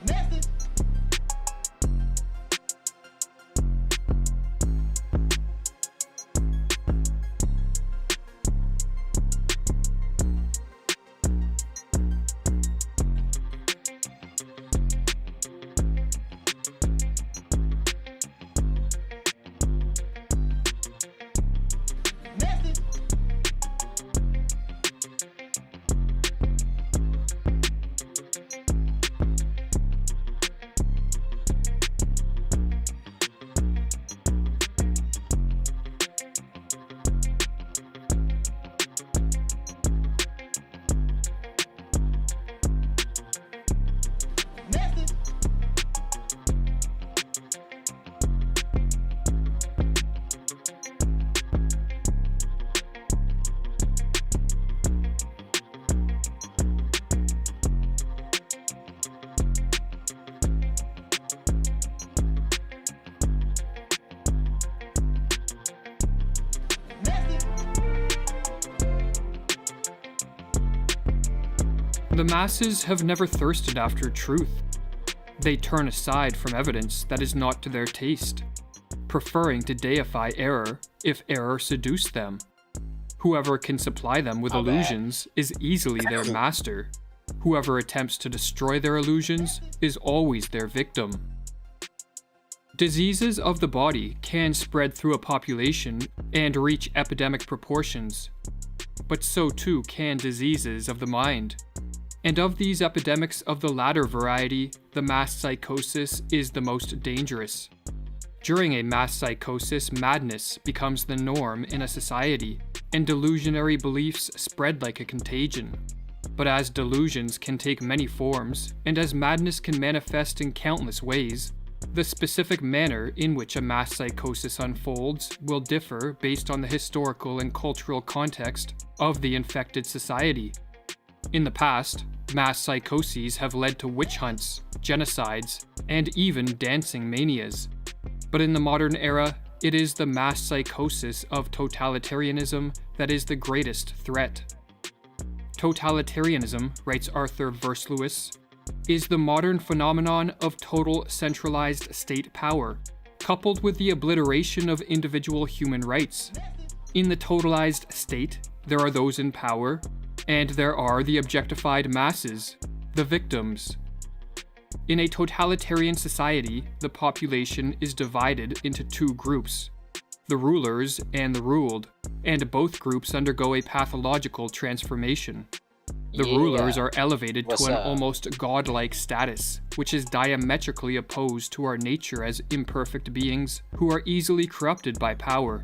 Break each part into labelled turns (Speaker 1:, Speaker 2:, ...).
Speaker 1: Message. Message. Message. Message.
Speaker 2: The masses have never thirsted after truth. They turn aside from evidence that is not to their taste, preferring to deify error if error seduce them. Whoever can supply them with illusions is easily their master. Whoever attempts to destroy their illusions is always their victim. Diseases of the body can spread through a population and reach epidemic proportions, but so too can diseases of the mind. And of these epidemics of the latter variety, the mass psychosis is the most dangerous. During a mass psychosis, madness becomes the norm in a society, and delusionary beliefs spread like a contagion. But as delusions can take many forms, and as madness can manifest in countless ways, the specific manner in which a mass psychosis unfolds will differ based on the historical and cultural context of the infected society. In the past, mass psychoses have led to witch hunts, genocides, and even dancing manias. But in the modern era, it is the mass psychosis of totalitarianism that is the greatest threat. Totalitarianism, writes Arthur Versluis, is the modern phenomenon of total centralized state power, coupled with the obliteration of individual human rights. In the totalized state, there are those in power, and there are the objectified masses, the victims. In a totalitarian society, the population is divided into two groups, the rulers and the ruled, and both groups undergo a pathological transformation. The rulers are elevated to an almost godlike status, which is diametrically opposed to our nature as imperfect beings who are easily corrupted by power.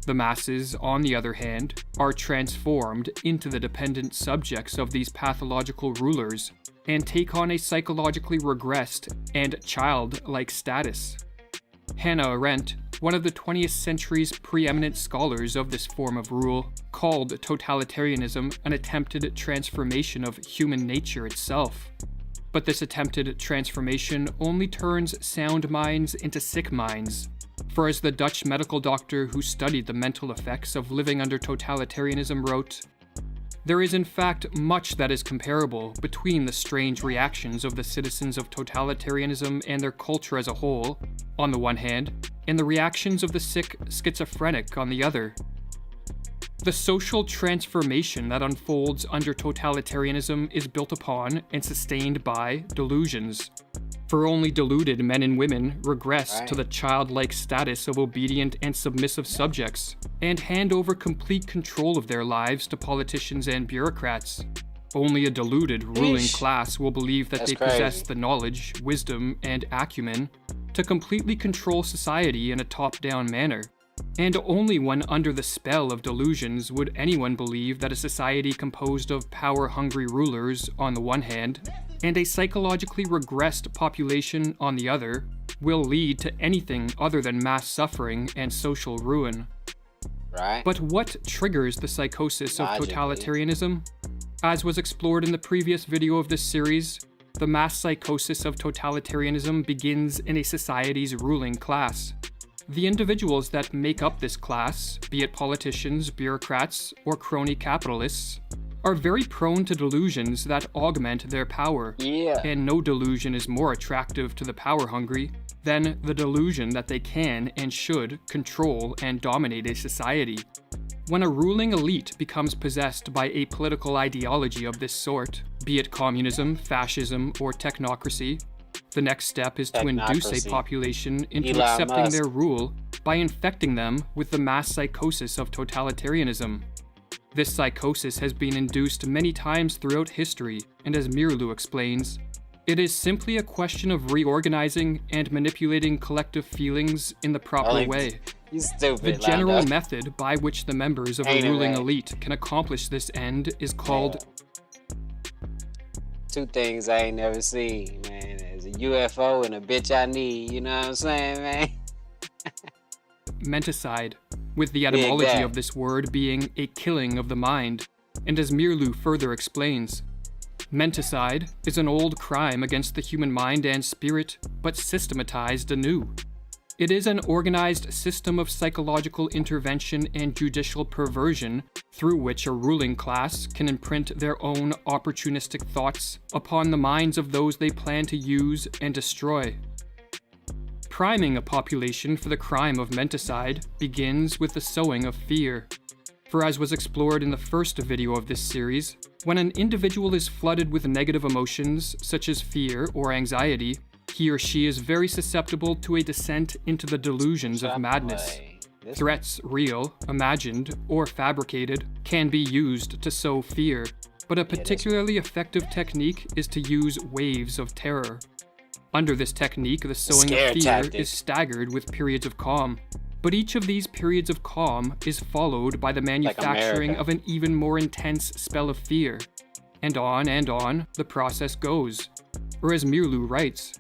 Speaker 2: The masses, on the other hand, are transformed into the dependent subjects of these pathological rulers and take on a psychologically regressed and childlike status. Hannah Arendt, one of the 20th century's preeminent scholars of this form of rule, called totalitarianism an attempted transformation of human nature itself. But this attempted transformation only turns sound minds into sick minds. For as the Dutch medical doctor who studied the mental effects of living under totalitarianism wrote, "There is in fact much that is comparable between the strange reactions of the citizens of totalitarianism and their culture as a whole, on the one hand, and the reactions of the sick schizophrenic on the other. The social transformation that unfolds under totalitarianism is built upon and sustained by delusions. For only deluded men and women regress to the childlike status of obedient and submissive subjects, and hand over complete control of their lives to politicians and bureaucrats. Only a deluded ruling class will believe that they possess the knowledge, wisdom, and acumen to completely control society in a top-down manner. And only when under the spell of delusions would anyone believe that a society composed of power-hungry rulers on the one hand, and a psychologically regressed population on the other, will lead to anything other than mass suffering and social ruin. But what triggers the psychosis of totalitarianism? As was explored in the previous video of this series, the mass psychosis of totalitarianism begins in a society's ruling class. The individuals that make up this class, be it politicians, bureaucrats, or crony capitalists, are very prone to delusions that augment their power.
Speaker 1: Yeah.
Speaker 2: And no delusion is more attractive to the power-hungry than the delusion that they can and should control and dominate a society. When a ruling elite becomes possessed by a political ideology of this sort, be it communism, fascism, or technocracy, the next step is to induce a population into
Speaker 1: Elon
Speaker 2: accepting
Speaker 1: Musk.
Speaker 2: their rule by infecting them with the mass psychosis of totalitarianism. This psychosis has been induced many times throughout history, and as Mirlu explains, it is simply a question of reorganizing and manipulating collective feelings in the proper way.
Speaker 1: You stupid.
Speaker 2: The general
Speaker 1: Lando.
Speaker 2: method by which the members of a
Speaker 1: Ain't it
Speaker 2: ruling
Speaker 1: right?
Speaker 2: elite can accomplish this end is called
Speaker 1: Two things I ain't never seen, man. There's a UFO and a bitch I need. You know what I'm saying, man?
Speaker 2: menticide, with the etymology
Speaker 1: that.
Speaker 2: of this word being a killing of the mind, and as Mirlu further explains, menticide is an old crime against the human mind and spirit, but systematized anew. It is an organized system of psychological intervention and judicial perversion through which a ruling class can imprint their own opportunistic thoughts upon the minds of those they plan to use and destroy. Priming a population for the crime of menticide begins with the sowing of fear. For as was explored in the first video of this series, when an individual is flooded with negative emotions such as fear or anxiety, he or she is very susceptible to a descent into the delusions of madness. Threats, real, imagined, or fabricated, can be used to sow fear, but a particularly effective technique is to use waves of terror. Under this technique, the sowing
Speaker 1: Scare
Speaker 2: of fear
Speaker 1: tactic.
Speaker 2: is staggered with periods of calm, but each of these periods of calm is followed by the manufacturing
Speaker 1: America.
Speaker 2: of an even more intense spell of fear. And on the process goes. Or as Mirlu writes,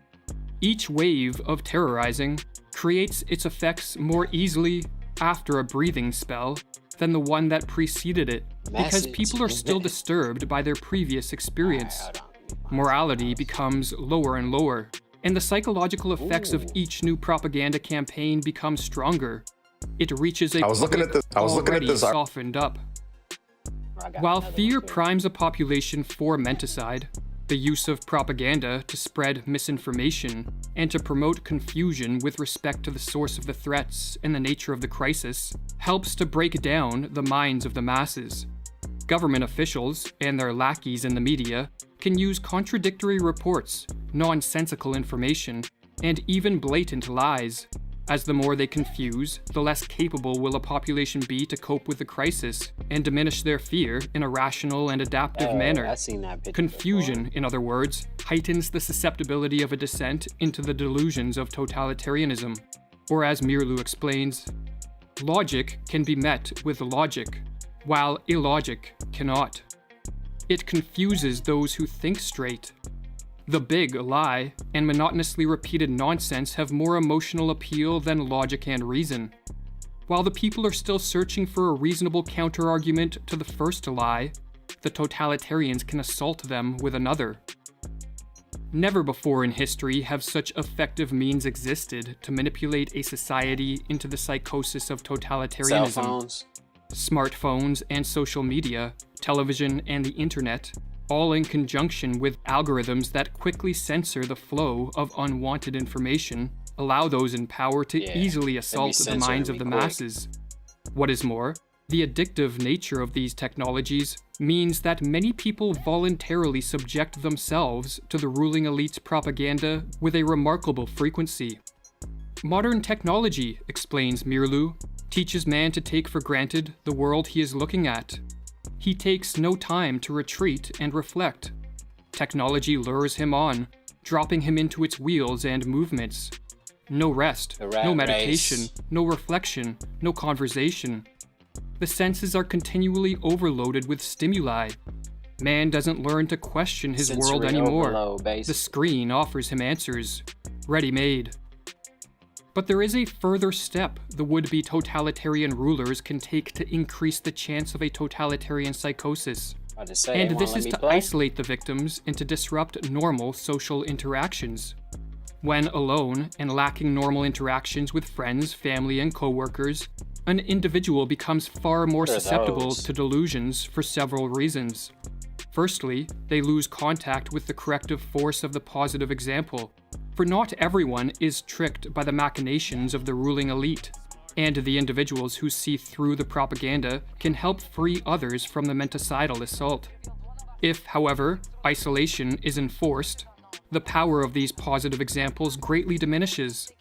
Speaker 2: each wave of terrorizing creates its effects more easily after a breathing spell than the one that preceded it, because
Speaker 1: Message.
Speaker 2: people are still disturbed by their previous experience.
Speaker 1: Alright, hold on.
Speaker 2: Morality becomes lower and lower, and the psychological effects of each new propaganda campaign become stronger. It reaches a
Speaker 3: I was looking at
Speaker 2: point
Speaker 3: this- I was looking at
Speaker 2: already
Speaker 3: this-
Speaker 2: softened up.
Speaker 1: I got
Speaker 2: While
Speaker 1: another
Speaker 2: fear
Speaker 1: one, too.
Speaker 2: primes a population for menticide, the use of propaganda to spread misinformation and to promote confusion with respect to the source of the threats and the nature of the crisis helps to break down the minds of the masses. Government officials and their lackeys in the media can use contradictory reports, nonsensical information, and even blatant lies. As the more they confuse, the less capable will a population be to cope with the crisis and diminish their fear in a rational and adaptive
Speaker 1: Oh,
Speaker 2: manner.
Speaker 1: I seen that picture
Speaker 2: Confusion, in other words, heightens the susceptibility of a descent into the delusions of totalitarianism. Or as Mirlu explains, logic can be met with logic, while illogic cannot. It confuses those who think straight. The big lie and monotonously repeated nonsense have more emotional appeal than logic and reason. While the people are still searching for a reasonable counter-argument to the first lie, the totalitarians can assault them with another. Never before in history have such effective means existed to manipulate a society into the psychosis of
Speaker 1: Cell
Speaker 2: totalitarianism.
Speaker 1: phones.
Speaker 2: Smartphones and social media, television and the internet, all in conjunction with algorithms that quickly censor the flow of unwanted information, allow those in power to
Speaker 1: Yeah,
Speaker 2: easily
Speaker 1: they be
Speaker 2: assault the
Speaker 1: censoring
Speaker 2: minds of
Speaker 1: me
Speaker 2: the
Speaker 1: quick.
Speaker 2: masses. What is more, the addictive nature of these technologies means that many people voluntarily subject themselves to the ruling elite's propaganda with a remarkable frequency. Modern technology, explains Mirlu, teaches man to take for granted the world he is looking at. He takes no time to retreat and reflect. Technology lures him on, dropping him into its wheels and movements. No rest,
Speaker 1: The rat
Speaker 2: no meditation,
Speaker 1: race.
Speaker 2: no reflection, no conversation. The senses are continually overloaded with stimuli. Man doesn't learn to question his world
Speaker 1: Sensory
Speaker 2: anymore.
Speaker 1: overload,
Speaker 2: The
Speaker 1: basically.
Speaker 2: screen offers him answers, ready-made. But there is a further step the would-be totalitarian rulers can take to increase the chance of a totalitarian psychosis.
Speaker 1: About to say,
Speaker 2: And
Speaker 1: they
Speaker 2: this
Speaker 1: won't
Speaker 2: is
Speaker 1: let me
Speaker 2: to
Speaker 1: play?
Speaker 2: isolate the victims and to disrupt normal social interactions. When alone and lacking normal interactions with friends, family, and coworkers, an individual becomes far more
Speaker 1: What are
Speaker 2: susceptible
Speaker 1: those?
Speaker 2: to delusions for several reasons. Firstly, they lose contact with the corrective force of the positive example, for not everyone is tricked by the machinations of the ruling elite, and the individuals who see through the propaganda can help free others from the menticidal assault. If, however, isolation is enforced, the power of these positive examples greatly diminishes.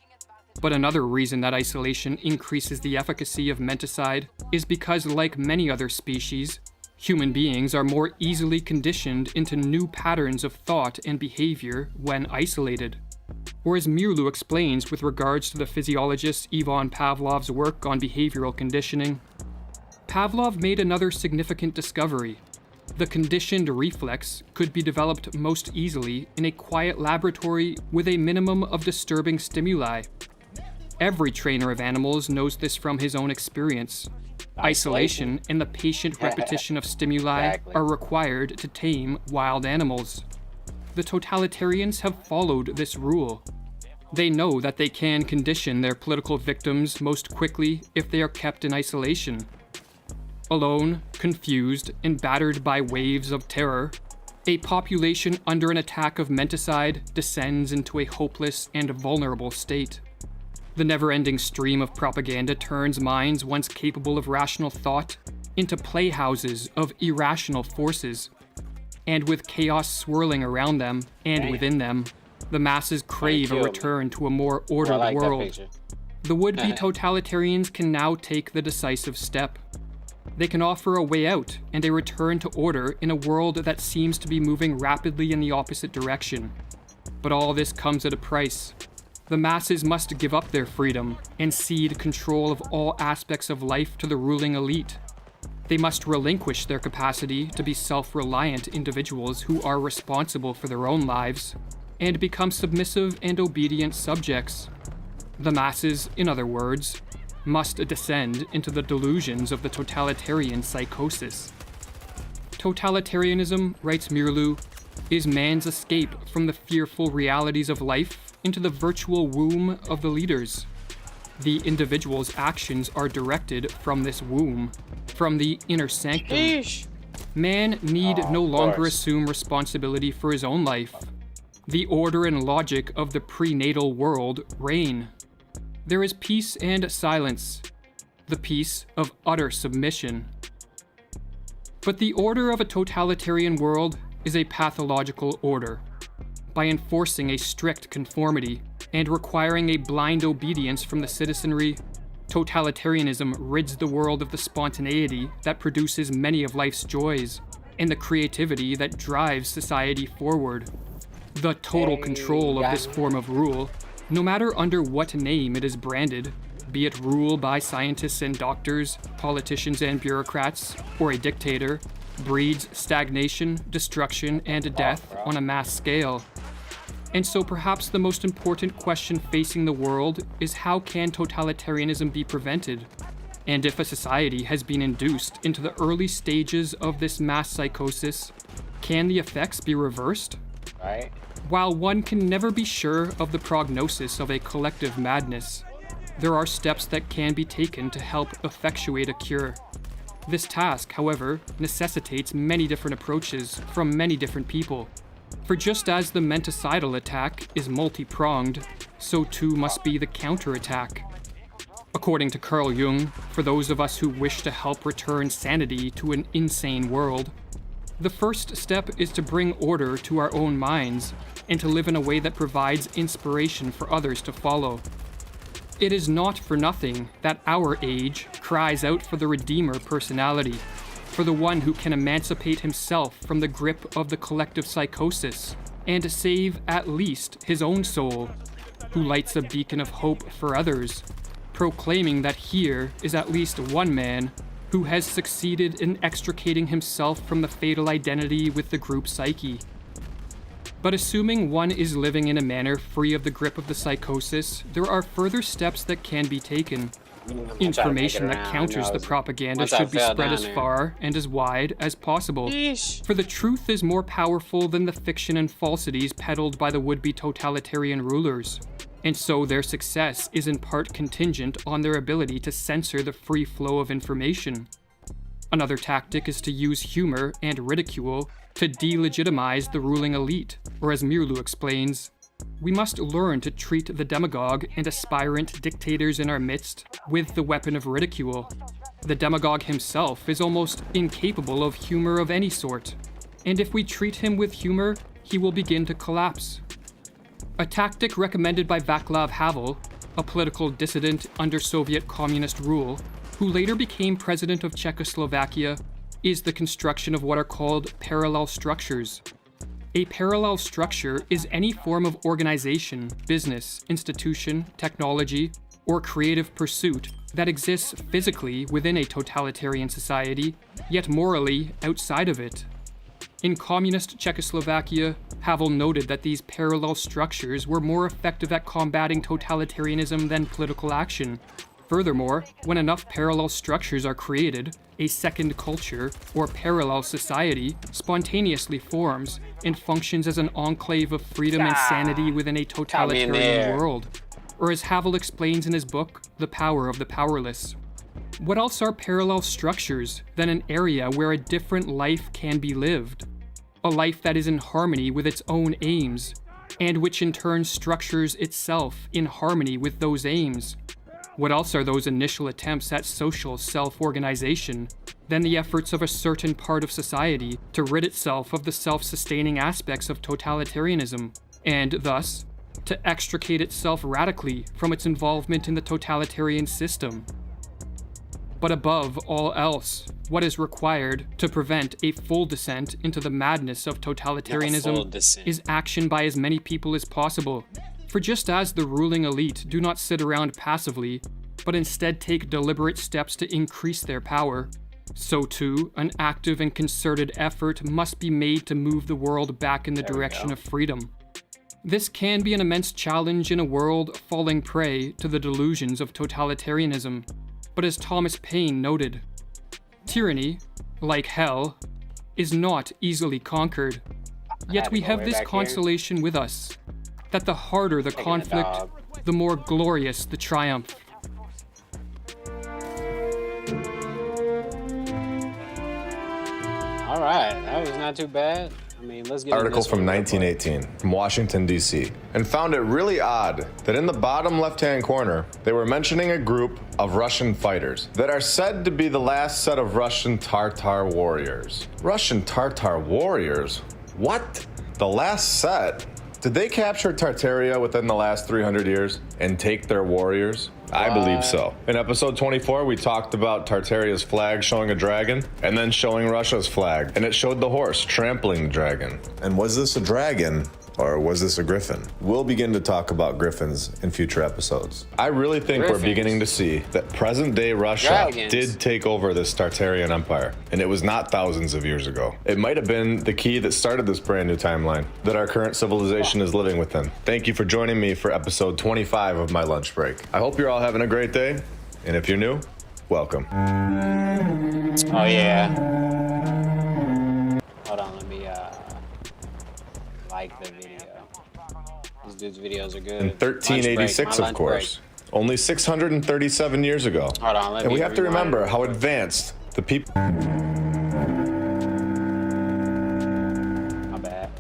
Speaker 2: But another reason that isolation increases the efficacy of menticide is because, like many other species, human beings are more easily conditioned into new patterns of thought and behavior when isolated. Or as Mirlu explains with regards to the physiologist Ivan Pavlov's work on behavioral conditioning, Pavlov made another significant discovery. The conditioned reflex could be developed most easily in a quiet laboratory with a minimum of disturbing stimuli. Every trainer of animals knows this from his own experience. Isolation and the patient repetition of stimuli
Speaker 1: Exactly.
Speaker 2: are required to tame wild animals. The totalitarians have followed this rule. They know that they can condition their political victims most quickly if they are kept in isolation. Alone, confused, and battered by waves of terror, a population under an attack of menticide descends into a hopeless and vulnerable state. The never-ending stream of propaganda turns minds once capable of rational thought into playhouses of irrational forces. And with chaos swirling around them and
Speaker 1: Damn.
Speaker 2: within them, the masses crave a
Speaker 1: kill me.
Speaker 2: return to a more
Speaker 1: I
Speaker 2: ordered
Speaker 1: like that
Speaker 2: world.
Speaker 1: picture.
Speaker 2: The would-be totalitarians can now take the decisive step. They can offer a way out and a return to order in a world that seems to be moving rapidly in the opposite direction. But all this comes at a price. The masses must give up their freedom and cede control of all aspects of life to the ruling elite. They must relinquish their capacity to be self-reliant individuals who are responsible for their own lives and become submissive and obedient subjects. The masses, in other words, must descend into the delusions of the totalitarian psychosis. Totalitarianism, writes Mirlu, is man's escape from the fearful realities of life into the virtual womb of the leaders. The individual's actions are directed from this womb, from the inner sanctum.
Speaker 1: Sheesh.
Speaker 2: Man need
Speaker 1: Oh,
Speaker 2: no
Speaker 1: of
Speaker 2: longer
Speaker 1: course.
Speaker 2: assume responsibility for his own life. The order and logic of the prenatal world reign. There is peace and silence, the peace of utter submission. But the order of a totalitarian world is a pathological order. By enforcing a strict conformity and requiring a blind obedience from the citizenry, totalitarianism rids the world of the spontaneity that produces many of life's joys and the creativity that drives society forward. The total control of this form of rule, no matter under what name it is branded, be it rule by scientists and doctors, politicians and bureaucrats, or a dictator, breeds stagnation, destruction, and death on a mass scale. And so perhaps the most important question facing the world is how can totalitarianism be prevented? And if a society has been induced into the early stages of this mass psychosis, can the effects be reversed?
Speaker 1: Right?
Speaker 2: While one can never be sure of the prognosis of a collective madness, there are steps that can be taken to help effectuate a cure. This task, however, necessitates many different approaches from many different people. For just as the menticidal attack is multi-pronged, so too must be the counterattack. According to Carl Jung, for those of us who wish to help return sanity to an insane world, the first step is to bring order to our own minds and to live in a way that provides inspiration for others to follow. It is not for nothing that our age cries out for the Redeemer personality, for the one who can emancipate himself from the grip of the collective psychosis and save at least his own soul, who lights a beacon of hope for others, proclaiming that here is at least one man who has succeeded in extricating himself from the fatal identity with the group psyche. But assuming one is living in a manner free of the grip of the psychosis, there are further steps that can be taken. Information that counters the propaganda should be spread as far and as wide as possible.
Speaker 1: Sheesh.
Speaker 2: For the truth is more powerful than the fiction and falsities peddled by the would-be totalitarian rulers. and so their success is in part contingent on their ability to censor the free flow of information. Another tactic is to use humor and ridicule to delegitimize the ruling elite, or as Mirlu explains, we must learn to treat the demagogue and aspirant dictators in our midst with the weapon of ridicule. The demagogue himself is almost incapable of humor of any sort, and if we treat him with humor, he will begin to collapse. A tactic recommended by Václav Havel, a political dissident under Soviet communist rule, who later became president of Czechoslovakia, is the construction of what are called parallel structures. A parallel structure is any form of organization, business, institution, technology, or creative pursuit that exists physically within a totalitarian society, yet morally outside of it. In communist Czechoslovakia, Havel noted that these parallel structures were more effective at combating totalitarianism than political action. Furthermore, when enough parallel structures are created, a second culture, or parallel society, spontaneously forms and functions as an enclave of freedom and sanity within a totalitarian world. Or as Havel explains in his book, The Power of the Powerless. What else are parallel structures than an area where a different life can be lived? A life that is in harmony with its own aims, and which in turn structures itself in harmony with those aims. What else are those initial attempts at social self-organization than the efforts of a certain part of society to rid itself of the self-sustaining aspects of totalitarianism, and thus, to extricate itself radically from its involvement in the totalitarian system? But above all else, what is required to prevent a full descent into the madness of totalitarianism is action by as many people as possible. For just as the ruling elite do not sit around passively, but instead take deliberate steps to increase their power, so too, an active and concerted effort must be made to move the world back in the direction of freedom. This can be an immense challenge in a world falling prey to the delusions of totalitarianism, but as Thomas Paine noted, tyranny, like hell, is not easily conquered. Yet we have this consolation with us, that the harder the conflict, the more glorious the triumph.
Speaker 1: All right, that was not too bad. I mean, let's get
Speaker 3: article from 1918 from Washington, D.C., and found it really odd that in the bottom left-hand corner, they were mentioning a group of Russian fighters that are said to be the last set of Russian Tartar warriors. Russian Tartar warriors? What? The last set? Did they capture Tartaria within the last 300 years and take their warriors? I believe so. In episode 24, we talked about Tartaria's flag showing a dragon and then showing Russia's flag, and it showed the horse trampling the dragon. And was this a dragon? Or was this a griffin? We'll begin to talk about griffins in future episodes. I really think we're beginning to see that present-day Russia did take over this Tartarian empire, and it was not thousands of years ago. It might have been the key that started this brand new timeline that our current civilization is living within. Thank you for joining me for episode 25 of my lunch break. I hope you're all having a great day, and if you're new, welcome.
Speaker 1: Oh yeah. Hold on, let me like the video. These dudes' videos are good.
Speaker 3: In 1386, of course. Only 637 years ago.
Speaker 1: Hold on,
Speaker 3: and we have to remember how advanced the people...
Speaker 1: My bad.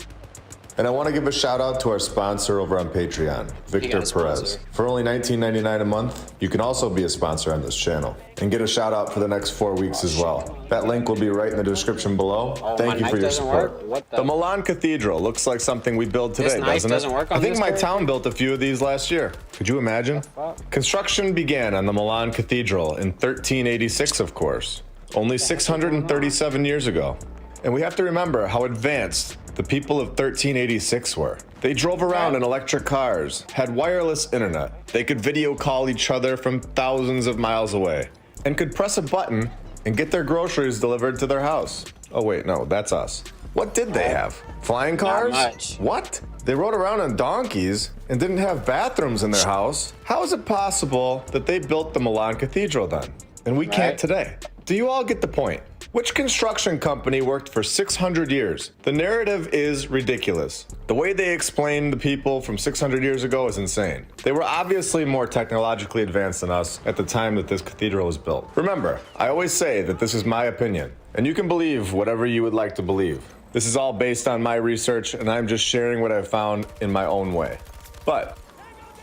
Speaker 3: And I want to give a shout out to our sponsor over on Patreon, Victor Perez. For only $19.99 a month, you can also be a sponsor on this channel and get a shout out for the next 4 weeks as well. That link will be right in the description below. Thank you for your support. The Milan Cathedral looks like something we built today, doesn't it? I think my town built a few of these last year. Could you imagine? Construction began on the Milan Cathedral in 1386, of course, only 637 years ago. And we have to remember how advanced the people of 1386 were. They drove around in electric cars, had wireless internet. They could video call each other from thousands of miles away, and could press a button and get their groceries delivered to their house. Oh wait, no, that's us. What did they have? Flying cars?
Speaker 1: Not much.
Speaker 3: What? They rode around on donkeys and didn't have bathrooms in their house? How is it possible that they built the Milan Cathedral then? And we can't today? Do you all get the point? Which construction company worked for 600 years? The narrative is ridiculous. The way they explained the people from 600 years ago is insane. They were obviously more technologically advanced than us at the time that this cathedral was built. Remember, I always say that this is my opinion, and you can believe whatever you would like to believe. This is all based on my research, and I'm just sharing what I've found in my own way. But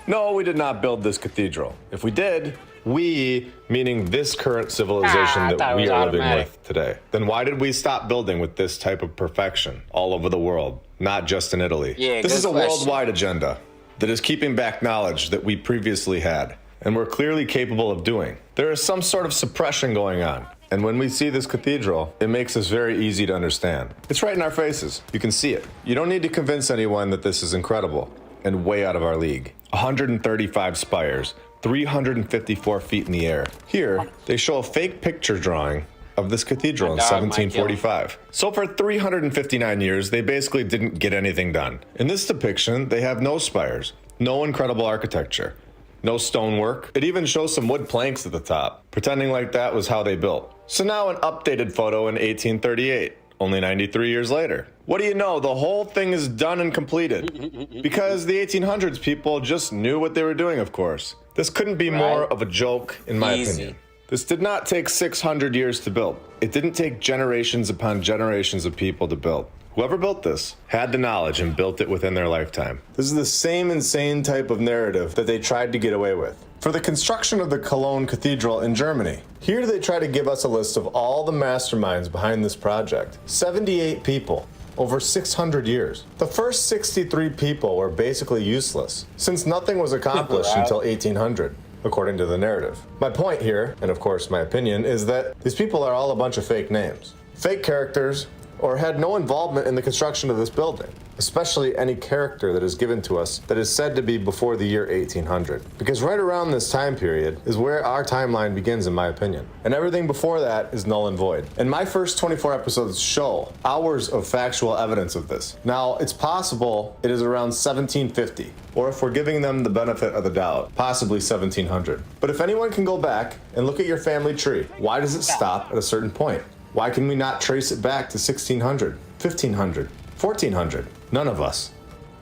Speaker 3: no, we did not build this cathedral. If we did, we, meaning this current civilization that we are living with today, then why did we stop building with this type of perfection all over the world, not just in Italy? This is a worldwide agenda that is keeping back knowledge that we previously had and we're clearly capable of doing. There is some sort of suppression going on. And when we see this cathedral, it makes us very easy to understand. It's right in our faces. You can see it. You don't need to convince anyone that this is incredible and way out of our league. 135 spires, 354 feet in the air. Here, they show a fake picture drawing of this cathedral in 1745. So for 359 years, they basically didn't get anything done. In this depiction, they have no spires, no incredible architecture, no stonework. It even shows some wood planks at the top, pretending like that was how they built. So now an updated photo in 1838, only 93 years later. What do you know? The whole thing is done and completed. Because the 1800s people just knew what they were doing, of course. This couldn't be more of a joke, in my opinion. This did not take 600 years to build. It didn't take generations upon generations of people to build. Whoever built this had the knowledge and built it within their lifetime. This is the same insane type of narrative that they tried to get away with. For the construction of the Cologne Cathedral in Germany, here they try to give us a list of all the masterminds behind this project. 78 people, over 600 years. The first 63 people were basically useless, since nothing was accomplished until 1800. According to the narrative. My point here, and of course my opinion, is that these people are all a bunch of fake names, fake characters, or had no involvement in the construction of this building, especially any character that is given to us that is said to be before the year 1800. Because right around this time period is where our timeline begins, in my opinion. And everything before that is null and void. And my first 24 episodes show hours of factual evidence of this. Now, it's possible it is around 1750, or if we're giving them the benefit of the doubt, possibly 1700. But if anyone can go back and look at your family tree, why does it stop at a certain point? Why can we not trace it back to 1600, 1500, 1400? None of us.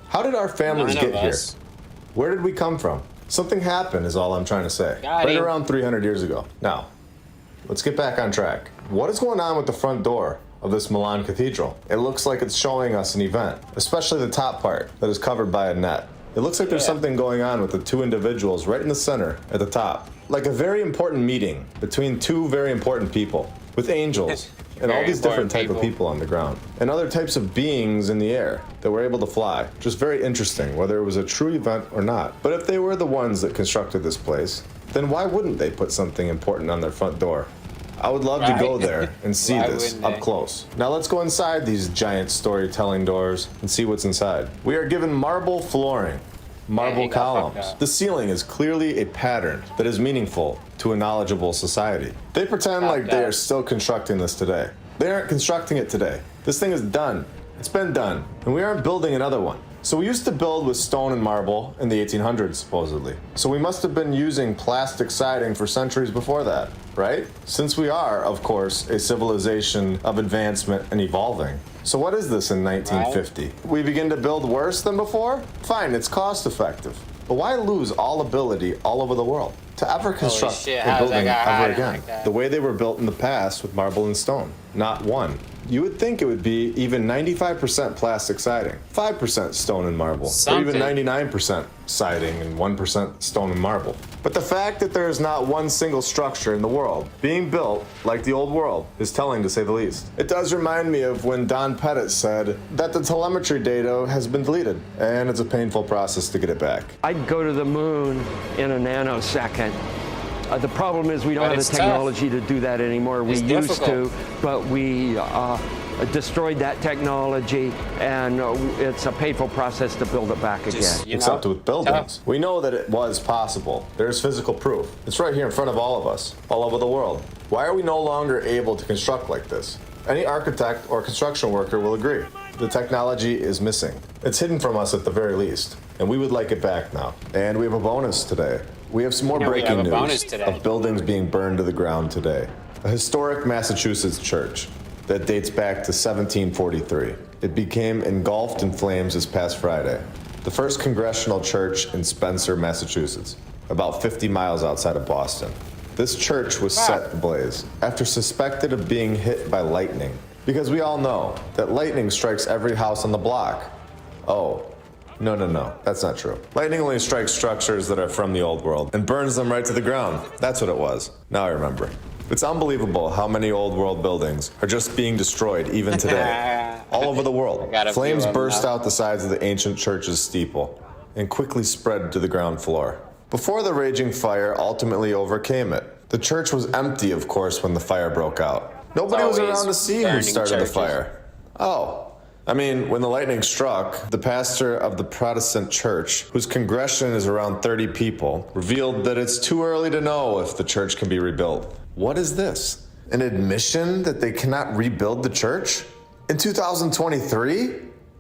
Speaker 3: How did our families get here? Where did we come from? Something happened is all I'm trying to say. Right around 300 years ago. Now, let's get back on track. What is going on with the front door of this Milan Cathedral? It looks like it's showing us an event, especially the top part that is covered by a net. It looks like there's something going on with the two individuals right in the center at the top. Like a very important meeting between two very important people. With angels and all these different type of people on the ground and other types of beings in the air that were able to fly. Just very interesting, whether it was a true event or not. But if they were the ones that constructed this place, then why wouldn't they put something important on their front door? I would love to go there and see this up close. Now let's go inside these giant storytelling doors and see what's inside. We are given marble flooring, marble columns. The ceiling is clearly a pattern that is meaningful to a knowledgeable society. They pretend like they are still constructing this today. They aren't constructing it today. This thing is done. It's been done. And we aren't building another one. So we used to build with stone and marble in the 1800s, supposedly. So we must have been using plastic siding for centuries before that, right? Since we are, of course, a civilization of advancement and evolving. So what is this in 1950? We begin to build worse than before? Fine, it's cost effective. But why lose all ability all over the world? To ever construct a building ever again, the way they were built in the past with marble and stone. Not one. You would think it would be even 95% plastic siding, 5% stone and marble, or even 99% siding and 1% stone and marble. But the fact that there is not one single structure in the world being built like the old world is telling, to say the least. It does remind me of when Don Pettit said that the telemetry data has been deleted, and it's a painful process to get it back.
Speaker 4: I'd go to the moon in a nanosecond. The problem is we don't have the technology to do that anymore. We used to, but we destroyed that technology, and it's a painful process to build it back again.
Speaker 3: Except with buildings. We know that it was possible. There's physical proof. It's right here in front of all of us, all over the world. Why are we no longer able to construct like this? Any architect or construction worker will agree. The technology is missing. It's hidden from us at the very least, and we would like it back now. And we have a bonus today. We have some more breaking news of buildings being burned to the ground today. a historic Massachusetts church that dates back to 1743. It became engulfed in flames this past Friday. The first congregational church in Spencer, Massachusetts, about 50 miles outside of Boston. This church was set ablaze after suspected of being hit by lightning, because we all know that lightning strikes every house on the block. Oh, no, that's not true. Lightning only strikes structures that are from the old world and burns them right to the ground. That's what it was. Now I remember. It's unbelievable how many old world buildings are just being destroyed even today. All over the world. Flames burst out the sides of the ancient church's steeple and quickly spread to the ground floor. Before the raging fire ultimately overcame it, the church was empty, of course, when the fire broke out. Nobody was around to see who started the fire. When the lightning struck, the pastor of the Protestant church, whose congregation is around 30 people, revealed that it's too early to know if the church can be rebuilt. What is this? An admission that they cannot rebuild the church? In 2023?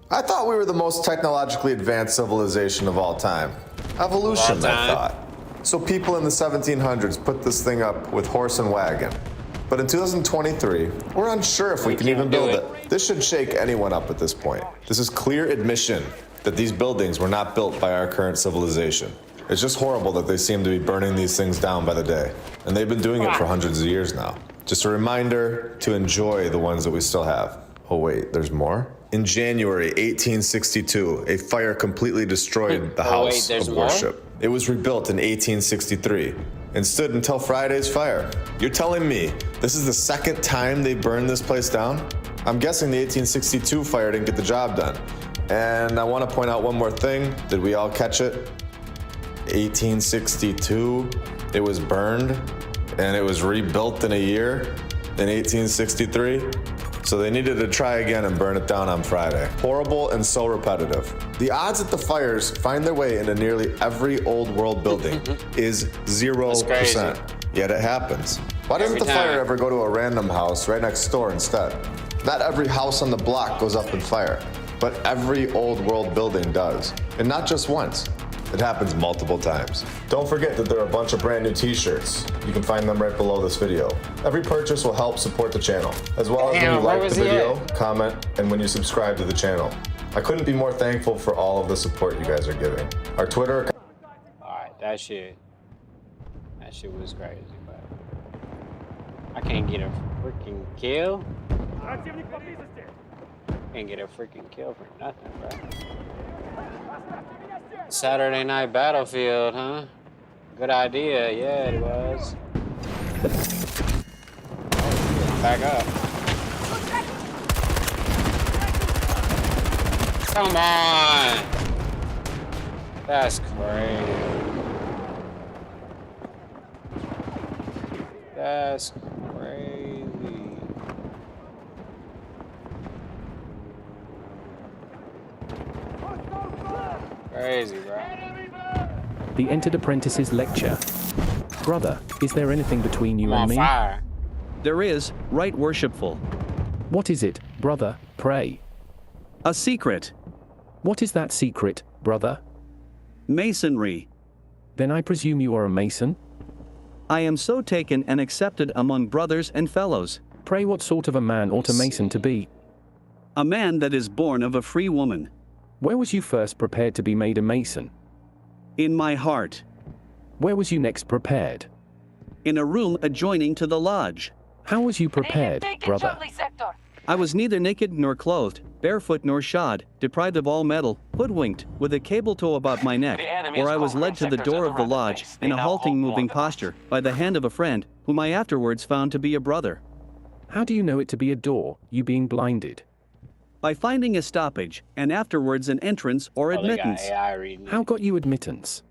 Speaker 3: I thought we were the most technologically advanced civilization of all time. Evolution, I thought. So people in the 1700s put this thing up with horse and wagon. But in 2023, we're unsure if we can even build it. This should shake anyone up at this point. This is clear admission that these buildings were not built by our current civilization. It's just horrible that they seem to be burning these things down by the day. And they've been doing it for hundreds of years now. Just a reminder to enjoy the ones that we still have. Oh wait, there's more? In January 1862, a fire completely destroyed the house of worship. It was rebuilt in 1863 and stood until Friday's fire. You're telling me this is the second time they burned this place down? I'm guessing the 1862 fire didn't get the job done. And I want to point out one more thing. Did we all catch it? 1862, it was burned, and it was rebuilt in a year in 1863. So they needed to try again and burn it down on Friday. Horrible and so repetitive. The odds that the fires find their way into nearly every old world building is 0%. Yet it happens. Why doesn't the fire ever go to a random house right next door instead? Not every house on the block goes up in fire, but every old world building does. And not just once. It happens multiple times. Don't forget that there are a bunch of brand new t-shirts. You can find them right below this video. Every purchase will help support the channel, as well as when you like the video, comment, and when you subscribe to the channel. I couldn't be more thankful for all of the support you guys are giving. Our Twitter...
Speaker 1: Alright, that shit was crazy, but I can't get a freaking kill. Can't get a freaking kill for nothing, bro. Saturday Night Battlefield, huh? Good idea, yeah, it was. Back up. Come on! That's crazy. That's crazy. Crazy, bro.
Speaker 5: The Entered Apprentice's lecture. Brother, is there anything between you and me?
Speaker 1: Fire.
Speaker 6: There is, right worshipful.
Speaker 5: What is it, brother? Pray.
Speaker 6: A secret.
Speaker 5: What is that secret, brother?
Speaker 6: Masonry.
Speaker 5: Then I presume you are a Mason?
Speaker 6: I am so taken and accepted among brothers and fellows.
Speaker 5: Pray, what sort of a man ought a Mason to be?
Speaker 6: A man that is born of a free woman.
Speaker 5: Where was you first prepared to be made a Mason?
Speaker 6: In my heart.
Speaker 5: Where was you next prepared?
Speaker 6: In a room adjoining to the lodge.
Speaker 5: How was you prepared, brother?
Speaker 6: I was neither naked nor clothed, barefoot nor shod, deprived of all metal, hoodwinked, with a cable tow about my neck, where I was led to the door of the lodge, in a halting moving posture, by the hand of a friend, whom I afterwards found to be a brother.
Speaker 5: How do you know it to be a door, you being blinded?
Speaker 6: By finding a stoppage, and afterwards an entrance or admittance.
Speaker 5: How got you admittance?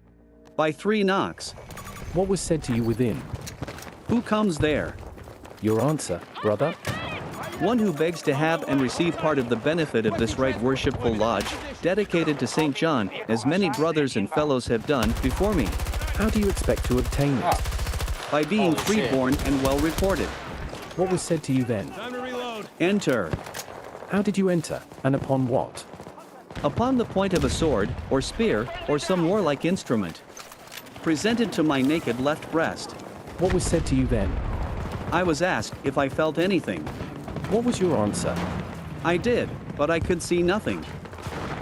Speaker 6: By 3 knocks.
Speaker 5: What was said to you within?
Speaker 6: Who comes there?
Speaker 5: Your answer, brother?
Speaker 6: One who begs to have and receive part of the benefit of this right worshipful lodge, dedicated to St. John, as many brothers and fellows have done before me.
Speaker 5: How do you expect to obtain it?
Speaker 6: By being freeborn and well reported.
Speaker 5: What was said to you then?
Speaker 6: Enter.
Speaker 5: How did you enter, and upon what?
Speaker 6: Upon the point of a sword, or spear, or some warlike instrument. Presented to my naked left breast.
Speaker 5: What was said to you then?
Speaker 6: I was asked if I felt anything.
Speaker 5: What was your answer?
Speaker 6: I did, but I could see nothing.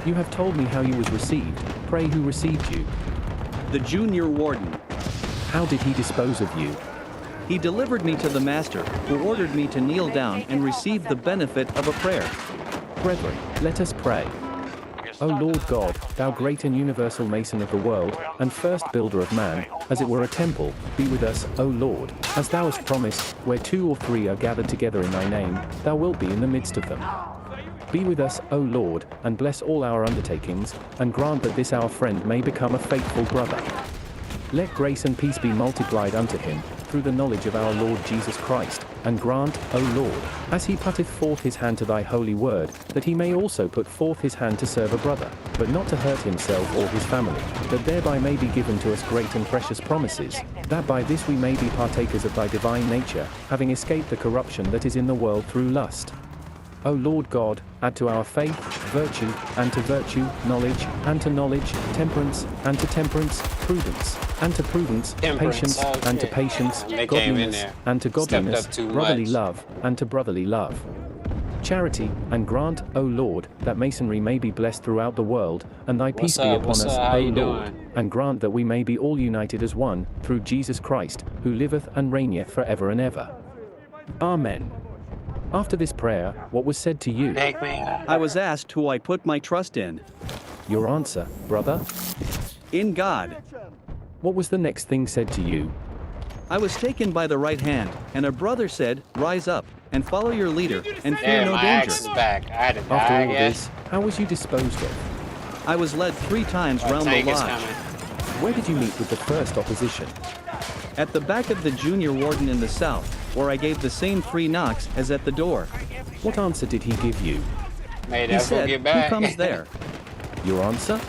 Speaker 5: You have told me how you was received. Pray, who received you?
Speaker 6: The junior warden.
Speaker 5: How did he dispose of you?
Speaker 6: He delivered me to the master, who ordered me to kneel down and receive the benefit of a prayer.
Speaker 5: Brethren, let us pray. O Lord God, thou great and universal mason of the world, and first builder of man, as it were a temple, be with us, O Lord, as thou hast promised, where 2 or 3 are gathered together in thy name, thou wilt be in the midst of them. Be with us, O Lord, and bless all our undertakings, and grant that this our friend may become a faithful brother. Let grace and peace be multiplied unto him, through the knowledge of our Lord Jesus Christ, and grant, O Lord, as he putteth forth his hand to thy holy word, that he may also put forth his hand to serve a brother, but not to hurt himself or his family, that thereby may be given to us great and precious promises, that by this we may be partakers of thy divine nature, having escaped the corruption that is in the world through lust. O Lord God, add to our faith, virtue, and to virtue, knowledge, and to knowledge, temperance, and to temperance, prudence, and to prudence, patience, and to patience, godliness, and to godliness, brotherly love, and to brotherly love. Charity, and grant, O Lord, that masonry may be blessed throughout the world, and thy peace be upon us, O Lord, and grant that we may be all united as one, through Jesus Christ, who liveth and reigneth forever and ever. Amen. After this prayer, what was said to you?
Speaker 6: I was asked who I put my trust in.
Speaker 5: Your answer, brother?
Speaker 6: In God.
Speaker 5: What was the next thing said to you?
Speaker 6: I was taken by the right hand, and a brother said, Rise up, and follow your leader, and fear no danger.
Speaker 1: Back. I had to die,
Speaker 5: After all this, how was you disposed of?
Speaker 6: I was led 3 times round the lodge.
Speaker 5: Where did you meet with the first opposition?
Speaker 6: At the back of the junior warden in the south, where I gave the same 3 knocks as at the door.
Speaker 5: What answer did he give you?
Speaker 6: He said, Who comes there?
Speaker 5: Your answer?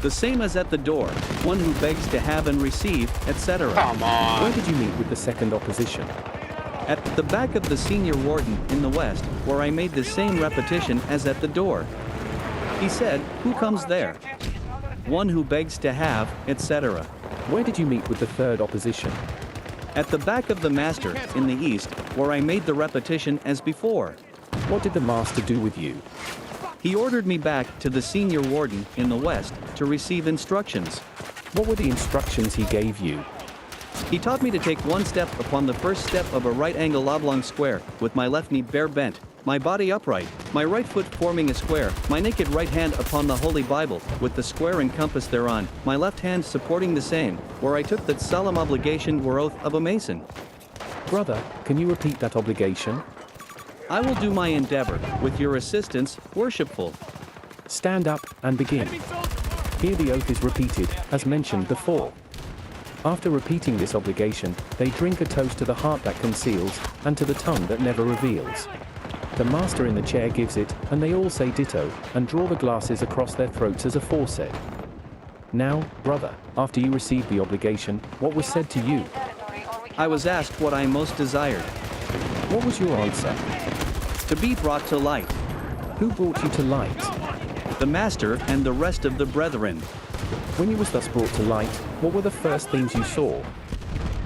Speaker 6: The same as at the door, one who begs to have and receive, etc.
Speaker 1: Come on.
Speaker 5: Where did you meet with the second opposition?
Speaker 6: At the back of the senior warden in the west, where I made the same repetition as at the door. He said, Who comes there? One who begs to have, etc.
Speaker 5: Where did you meet with the third opposition?
Speaker 6: At the back of the master, in the east, where I made the repetition as before.
Speaker 5: What did the master do with you?
Speaker 6: He ordered me back to the senior warden in the west to receive instructions.
Speaker 5: What were the instructions he gave you?
Speaker 6: He taught me to take 1 step upon the first step of a right-angle oblong square, with my left knee bare bent, my body upright, my right foot forming a square, my naked right hand upon the Holy Bible, with the square and compass thereon, my left hand supporting the same, where I took that solemn obligation or oath of a mason.
Speaker 5: Brother, can you repeat that obligation?
Speaker 6: I will do my endeavor, with your assistance, worshipful.
Speaker 5: Stand up and begin. Here the oath is repeated, as mentioned before. After repeating this obligation, they drink a toast to the heart that conceals, and to the tongue that never reveals. The master in the chair gives it, and they all say ditto, and draw the glasses across their throats as aforesaid. Now, brother, after you received the obligation, what was said to you?
Speaker 6: I was asked what I most desired.
Speaker 5: What was your answer?
Speaker 6: To be brought to light.
Speaker 5: Who brought you to light?
Speaker 6: The master and the rest of the brethren.
Speaker 5: When you was thus brought to light, what were the first things you saw?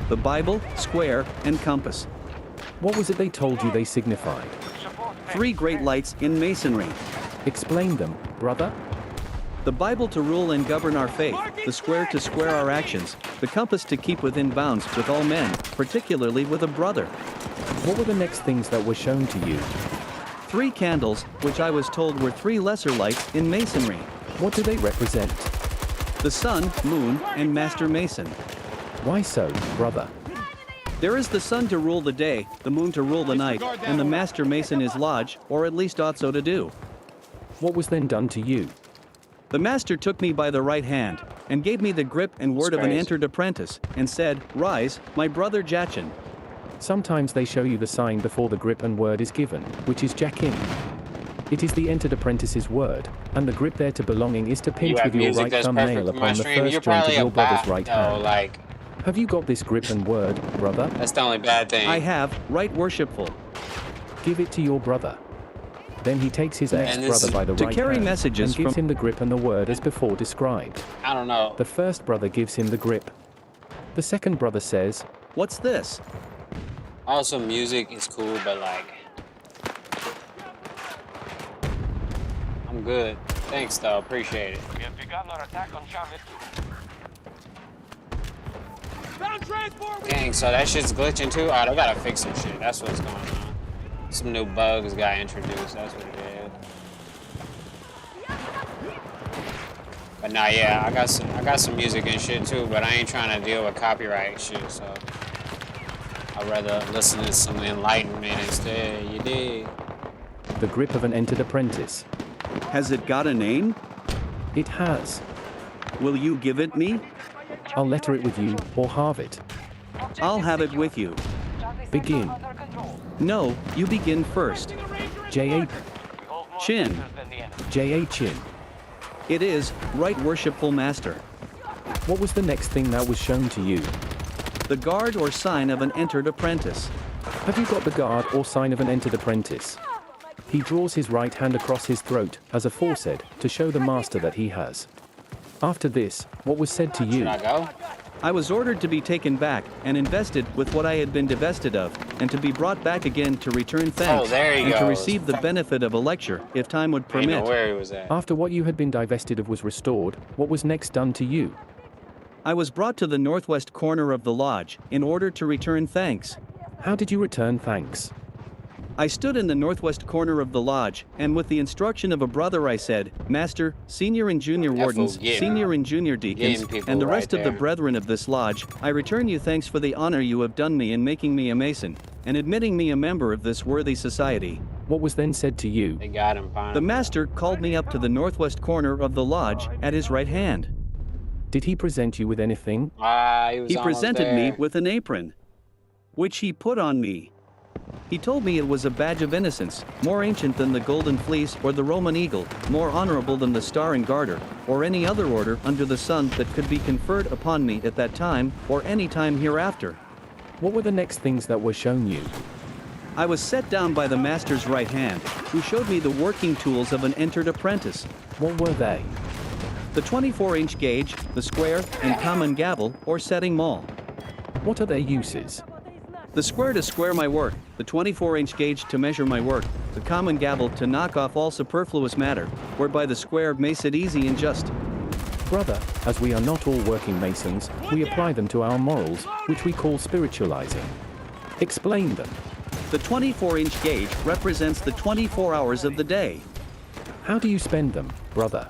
Speaker 6: The Bible, square, and compass.
Speaker 5: What was it they told you they signified?
Speaker 6: 3 great lights in masonry.
Speaker 5: Explain them, brother.
Speaker 6: The Bible to rule and govern our faith, the square to square our actions, the compass to keep within bounds with all men, particularly with a brother.
Speaker 5: What were the next things that were shown to you?
Speaker 6: 3 candles, which I was told were 3 lesser lights in masonry.
Speaker 5: What do they represent?
Speaker 6: The sun, moon, and master mason.
Speaker 5: Why so, brother?
Speaker 6: There is the sun to rule the day, the moon to rule the night, and the master mason is lodge, or at least ought so to do.
Speaker 5: What was then done to you?
Speaker 6: The master took me by the right hand, and gave me the grip and word of an entered apprentice, and said, Rise, my brother Jachin.
Speaker 5: Sometimes they show you the sign before the grip and word is given, which is Jachin. It is the entered apprentice's word, and the grip there to belonging is to pinch with your right thumbnail upon the first joint of your brother's right hand. Have you got this grip and word, brother?
Speaker 1: That's the only bad thing.
Speaker 6: I have, right worshipful.
Speaker 5: Give it to your brother. Then he takes his next brother by the right
Speaker 6: carry
Speaker 5: hand
Speaker 6: messages
Speaker 5: and gives him the grip and the word as before described.
Speaker 1: I don't know.
Speaker 5: The first brother gives him the grip. The second brother says,
Speaker 6: What's this?
Speaker 1: Also, music is cool, but like, I'm good. Thanks, though. Appreciate it.
Speaker 7: We have begun our attack on Charlie 2.
Speaker 1: Dang, so that shit's glitching too? Oh, they gotta fix some shit. That's what's going on. Some new bugs got introduced. That's what it is. But nah, yeah, I got some music and shit too, but I ain't trying to deal with copyright shit, so I'd rather listen to some enlightenment instead. You dig?
Speaker 5: The grip of an entered apprentice.
Speaker 6: Has it got a name?
Speaker 5: It has.
Speaker 6: Will you give it me?
Speaker 5: I'll letter it with you, or halve it.
Speaker 6: I'll have it with you.
Speaker 5: Begin.
Speaker 6: No, you begin first.
Speaker 5: J.A.
Speaker 6: Chin.
Speaker 5: J.A. Chin.
Speaker 6: It is, right worshipful master.
Speaker 5: What was the next thing that was shown to you?
Speaker 6: The guard or sign of an entered apprentice.
Speaker 5: Have you got the guard or sign of an entered apprentice? He draws his right hand across his throat, as aforesaid, to show the master that he has. After this, what was said to you?
Speaker 1: Should I go?
Speaker 6: I was ordered to be taken back and invested with what I had been divested of, and to be brought back again to return thanks,
Speaker 1: there he
Speaker 6: and to
Speaker 1: goes.
Speaker 6: receive the benefit of a lecture, if time would
Speaker 1: I didn't know
Speaker 6: permit.
Speaker 1: where he was at.
Speaker 5: After what you had been divested of was restored, what was next done to you?
Speaker 6: I was brought to the northwest corner of the lodge, in order to return thanks.
Speaker 5: How did you return thanks?
Speaker 6: I stood in the northwest corner of the lodge, and with the instruction of a brother I said, Master, senior and junior
Speaker 1: That
Speaker 6: wardens,
Speaker 1: fool getting-
Speaker 6: senior and junior deacons,
Speaker 1: getting people
Speaker 6: and the
Speaker 1: right
Speaker 6: rest of the
Speaker 1: there.
Speaker 6: brethren of this lodge, I return you thanks for the honor you have done me in making me a Mason, and admitting me a member of this worthy society.
Speaker 5: What was then said to you?
Speaker 1: They got him, finally.
Speaker 6: The master called me up to the northwest corner of the lodge, at his right hand.
Speaker 5: Did he present you with anything?
Speaker 1: He was
Speaker 6: He
Speaker 1: almost
Speaker 6: presented me
Speaker 1: there.
Speaker 6: with an apron, which he put on me. He told me it was a badge of innocence, more ancient than the golden fleece or the Roman eagle, more honorable than the star and garter, or any other order under the sun that could be conferred upon me at that time, or any time hereafter.
Speaker 5: What were the next things that were shown you?
Speaker 6: I was set down by the master's right hand, who showed me the working tools of an entered apprentice.
Speaker 5: What were they?
Speaker 6: The 24-inch gauge, the square, and common gavel, or setting maul.
Speaker 5: What are their uses?
Speaker 6: The square to square my work, the 24-inch gauge to measure my work, the common gavel to knock off all superfluous matter, whereby the square makes it easy and just.
Speaker 5: Brother, as we are not all working masons, we apply them to our morals, which we call spiritualizing. Explain them.
Speaker 6: The 24-inch gauge represents the 24 hours of the day.
Speaker 5: How do you spend them, brother?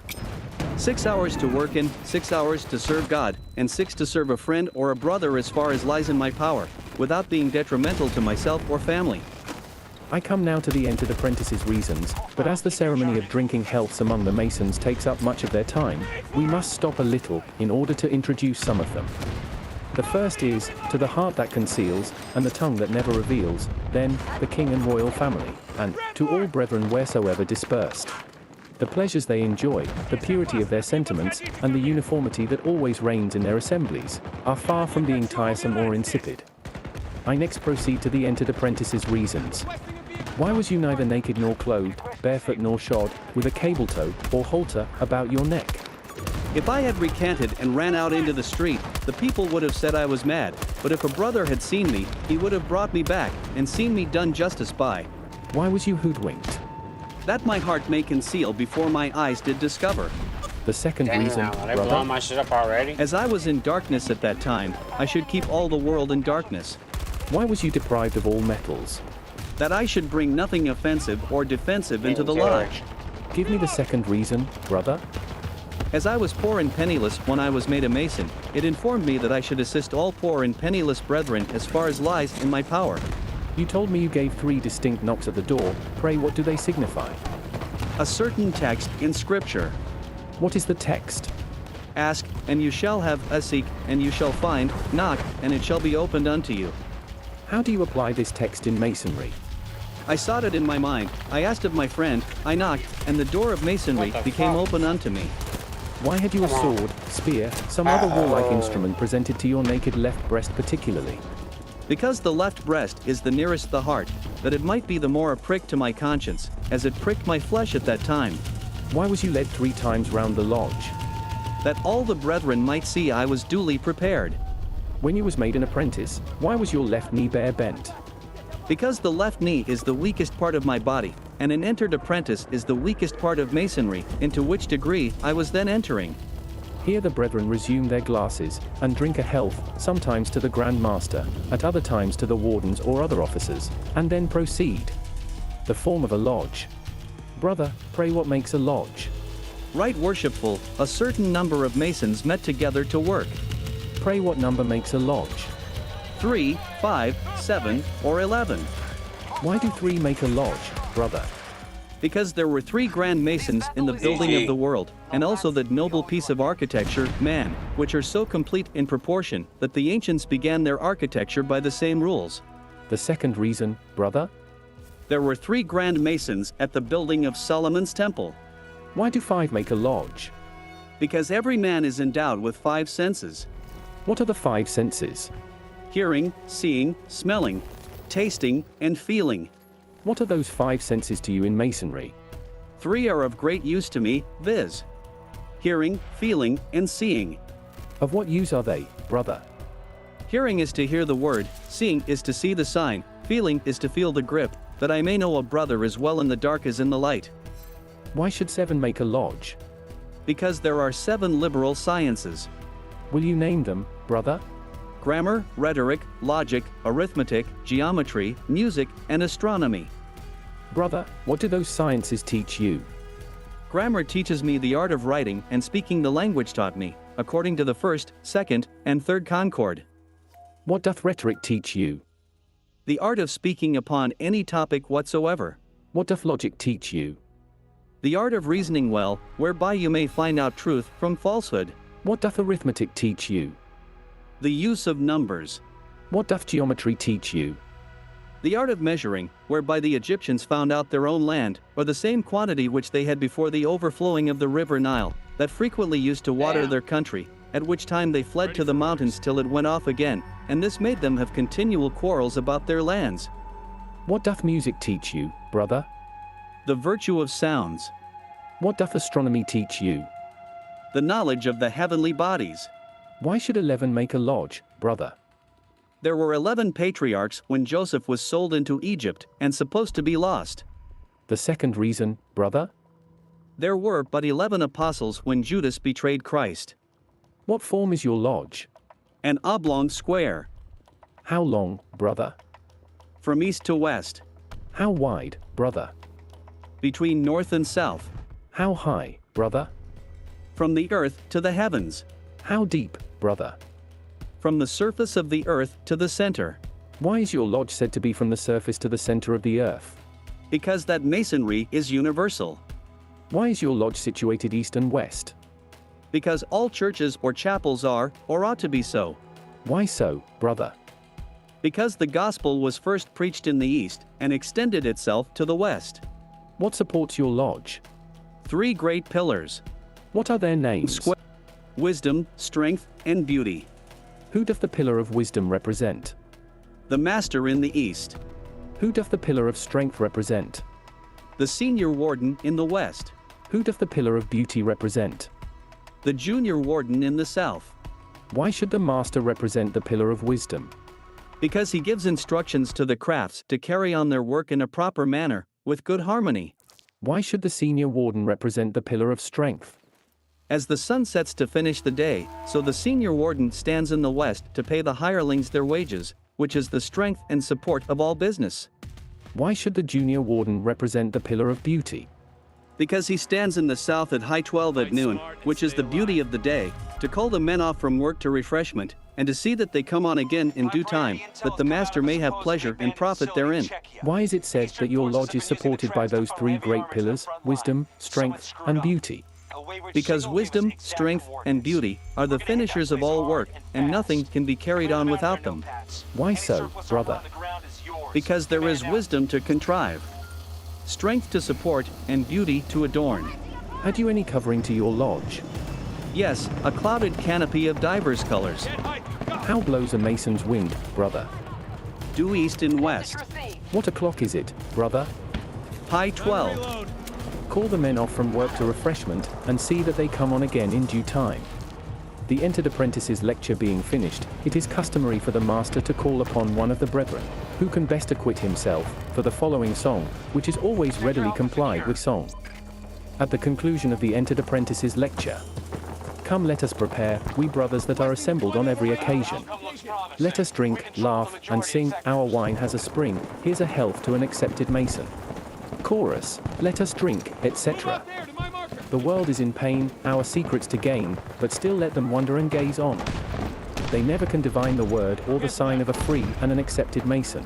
Speaker 6: 6 hours to work in, 6 hours to serve God, and 6 to serve a friend or a brother as far as lies in my power, without being detrimental to myself or family.
Speaker 5: I come now to the entered apprentices' reasons, but as the ceremony of drinking healths among the Masons takes up much of their time, we must stop a little in order to introduce some of them. The first is, to the heart that conceals, and the tongue that never reveals, then, the king and royal family, and, to all brethren wheresoever dispersed. The pleasures they enjoy, the purity of their sentiments, and the uniformity that always reigns in their assemblies, are far from being tiresome or insipid. I next proceed to the entered apprentices' reasons. Why was you neither naked nor clothed, barefoot nor shod, with a cable tow or halter about your neck?
Speaker 6: If I had recanted and ran out into the street, the people would have said I was mad, but if a brother had seen me, he would have brought me back, and seen me done justice by.
Speaker 5: Why was you hoodwinked?
Speaker 6: That my heart may conceal before my eyes did discover.
Speaker 5: The second reason,
Speaker 1: Damn, they blowing
Speaker 5: brother,
Speaker 1: my shit up already?
Speaker 6: As I was in darkness at that time, I should keep all the world in darkness.
Speaker 5: why was you deprived of all metals?
Speaker 6: That I should bring nothing offensive or defensive into the lodge.
Speaker 5: Give me the second reason, brother.
Speaker 6: As I was poor and penniless when I was made a Mason, it informed me that I should assist all poor and penniless brethren as far as lies in my power.
Speaker 5: You told me you gave 3 distinct knocks at the door. Pray, what do they signify?
Speaker 6: A certain text in Scripture.
Speaker 5: What is the text?
Speaker 6: Ask, and you shall have, seek, and you shall find, knock, and it shall be opened unto you.
Speaker 5: How do you apply this text in Masonry?
Speaker 6: I sought it in my mind, I asked of my friend, I knocked, and the door of Masonry
Speaker 1: What the
Speaker 6: became
Speaker 1: fuck?
Speaker 6: open unto me.
Speaker 5: Why had you a sword, spear, some other warlike instrument presented to your naked left breast particularly?
Speaker 6: Because the left breast is the nearest the heart, that it might be the more a prick to my conscience, as it pricked my flesh at that time.
Speaker 5: Why was you led 3 times round the lodge?
Speaker 6: That all the brethren might see I was duly prepared.
Speaker 5: When you was made an apprentice, why was your left knee bare bent?
Speaker 6: Because the left knee is the weakest part of my body, and an entered apprentice is the weakest part of masonry, into which degree I was then entering.
Speaker 5: Here the brethren resume their glasses, and drink a health, sometimes to the Grand Master, at other times to the wardens or other officers, and then proceed. The form of a lodge. Brother, pray what makes a lodge?
Speaker 6: Right worshipful, a certain number of masons met together to work.
Speaker 5: Pray what number makes a lodge?
Speaker 6: 3, 5, 7, or 11.
Speaker 5: Why do 3 make a lodge, brother?
Speaker 6: Because there were 3 grand masons in the building of the world, and also that noble piece of architecture, man, which are so complete in proportion that the ancients began their architecture by the same rules.
Speaker 5: The second reason, brother?
Speaker 6: There were 3 grand masons at the building of Solomon's temple.
Speaker 5: Why do 5 make a lodge?
Speaker 6: Because every man is endowed with 5 senses:
Speaker 5: What are the 5 senses?
Speaker 6: hearing, seeing, smelling, tasting, and feeling.
Speaker 5: What are those 5 senses to you in masonry?
Speaker 6: 3 are of great use to me, viz. hearing, feeling, and seeing.
Speaker 5: Of what use are they, brother?
Speaker 6: Hearing is to hear the word, seeing is to see the sign, feeling is to feel the grip, that I may know a brother as well in the dark as in the light.
Speaker 5: Why should 7 make a lodge?
Speaker 6: Because there are 7 liberal sciences:
Speaker 5: Will you name them, brother?
Speaker 6: grammar, rhetoric, logic, arithmetic, geometry, music, and astronomy.
Speaker 5: Brother, what do those sciences teach you?
Speaker 6: Grammar teaches me the art of writing, and speaking the language taught me, according to the first, second, and third concord.
Speaker 5: What doth rhetoric teach you?
Speaker 6: The art of speaking upon any topic whatsoever.
Speaker 5: What doth logic teach you?
Speaker 6: The art of reasoning well, whereby you may find out truth from falsehood.
Speaker 5: What doth arithmetic teach you?
Speaker 6: The use of numbers.
Speaker 5: What doth geometry teach you?
Speaker 6: The art of measuring, whereby the Egyptians found out their own land, or the same quantity which they had before the overflowing of the river Nile, that frequently used to water their country, at which time they fled to the mountains till it went off again, and this made them have continual quarrels about their lands.
Speaker 5: What doth music teach you, brother?
Speaker 6: The virtue of sounds.
Speaker 5: What doth astronomy teach you?
Speaker 6: The knowledge of the heavenly bodies.
Speaker 5: Why should 11 make a lodge, brother?
Speaker 6: There were 11 patriarchs when Joseph was sold into Egypt, and supposed to be lost.
Speaker 5: The second reason, brother?
Speaker 6: There were but 11 apostles when Judas betrayed Christ.
Speaker 5: What form is your lodge?
Speaker 6: An oblong square.
Speaker 5: How long, brother?
Speaker 6: From east to west.
Speaker 5: How wide, brother?
Speaker 6: Between north and south.
Speaker 5: How high, brother?
Speaker 6: From the earth to the heavens.
Speaker 5: How deep, brother?
Speaker 6: From the surface of the earth to the center.
Speaker 5: Why is your lodge said to be from the surface to the center of the earth?
Speaker 6: Because that masonry is universal.
Speaker 5: Why is your lodge situated east and west?
Speaker 6: Because all churches or chapels are, or ought to be so.
Speaker 5: Why so, brother?
Speaker 6: Because the gospel was first preached in the east, and extended itself to the west.
Speaker 5: What supports your lodge?
Speaker 6: 3 great pillars.
Speaker 5: What are their names?
Speaker 6: Wisdom, strength, and beauty.
Speaker 5: Who doth the pillar of wisdom represent?
Speaker 6: The master in the east.
Speaker 5: Who doth the pillar of strength represent?
Speaker 6: The senior warden in the west.
Speaker 5: Who doth the pillar of beauty represent?
Speaker 6: The junior warden in the south.
Speaker 5: Why should the master represent the pillar of wisdom?
Speaker 6: Because he gives instructions to the crafts to carry on their work in a proper manner, with good harmony.
Speaker 5: Why should the senior warden represent the pillar of strength?
Speaker 6: As the sun sets to finish the day, so the senior warden stands in the west to pay the hirelings their wages, which is the strength and support of all business.
Speaker 5: Why should the junior warden represent the pillar of beauty?
Speaker 6: Because he stands in the south at high 12 at noon, which is the beauty of the day, to call the men off from work to refreshment, and to see that they come on again in due time, that the master may have pleasure and profit therein.
Speaker 5: Why is it said that your lodge is supported by those 3 great pillars, wisdom, strength, and beauty?
Speaker 6: Because wisdom, strength, and beauty are the finishers of all work, and nothing can be carried on without them.
Speaker 5: Why so, brother?
Speaker 6: Because there is wisdom to contrive, strength to support, and beauty to adorn.
Speaker 5: Had you any covering to your lodge?
Speaker 6: Yes, a clouded canopy of divers colors.
Speaker 5: How blows a mason's wind, brother?
Speaker 6: Due east and west.
Speaker 5: What o'clock is it, brother?
Speaker 6: High 12.
Speaker 5: Call the men off from work to refreshment, and see that they come on again in due time. The entered apprentice's lecture being finished, it is customary for the master to call upon one of the brethren, who can best acquit himself, for the following song, which is always readily complied with song. At the conclusion of the entered apprentice's lecture, come let us prepare, we brothers that are assembled on every occasion. Let us drink, laugh, and sing, our wine has a spring, here's a health to an accepted mason. Chorus, let us drink, etc. The world is in pain, our secrets to gain, but still let them wonder and gaze on. They never can divine the word or the sign of a free and an accepted mason.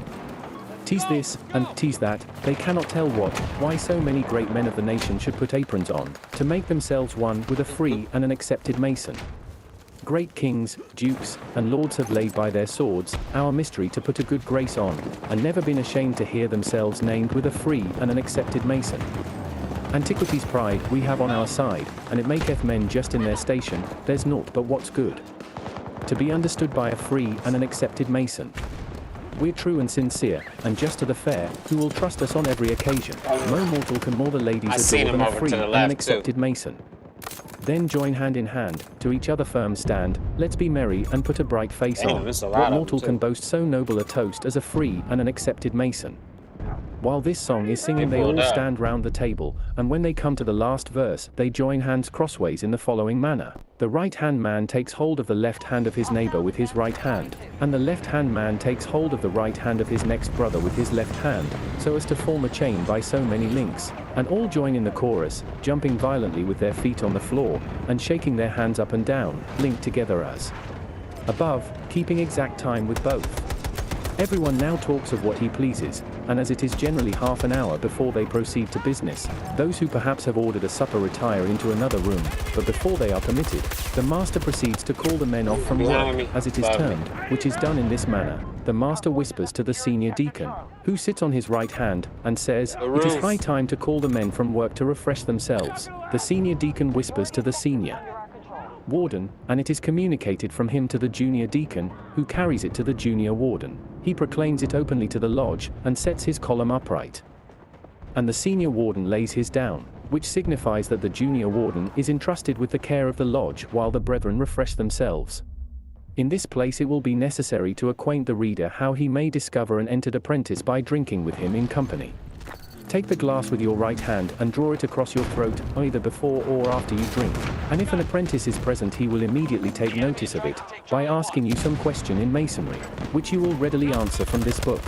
Speaker 5: Tease this, and tease that, they cannot tell what, why so many great men of the nation should put aprons on, to make themselves one with a free and an accepted mason. Great kings, dukes, and lords have laid by their swords, our mystery to put a good grace on, and never been ashamed to hear themselves named with a free and an accepted mason. Antiquity's pride we have on our side, and it maketh men just in their station, there's naught but what's good. To be understood by a free and an accepted mason. We're true and sincere, and just to the fair, who will trust us on every occasion. No mortal can more the ladies adore than a free and an accepted mason. Then join hand in hand, to each other firm stand, let's be merry and put a bright face on. What mortal can boast so noble a toast as a free and an accepted mason? While this song is singing, they all stand round the table, and when they come to the last verse, they join hands crossways in the following manner. The right-hand man takes hold of the left hand of his neighbor with his right hand, and the left-hand man takes hold of the right hand of his next brother with his left hand, so as to form a chain by so many links, and all join in the chorus, jumping violently with their feet on the floor, and shaking their hands up and down, linked together as above, keeping exact time with both. Everyone now talks of what he pleases, and as it is generally half an hour before they proceed to business, those who perhaps have ordered a supper retire into another room, but before they are permitted, the master proceeds to call the men off from work, as it is termed, which is done in this manner. The master whispers to the senior deacon, who sits on his right hand, and says, "It is high time to call the men from work to refresh themselves." The senior deacon whispers to the senior warden, and it is communicated from him to the junior deacon, who carries it to the junior warden. He proclaims it openly to the lodge, and sets his column upright. And the senior warden lays his down, which signifies that the junior warden is entrusted with the care of the lodge while the brethren refresh themselves. In this place it will be necessary to acquaint the reader how he may discover an entered apprentice by drinking with him in company. Take the glass with your right hand and draw it across your throat, either before or after you drink, and if an apprentice is present he will immediately take notice of it, by asking you some question in masonry, which you will readily answer from this book.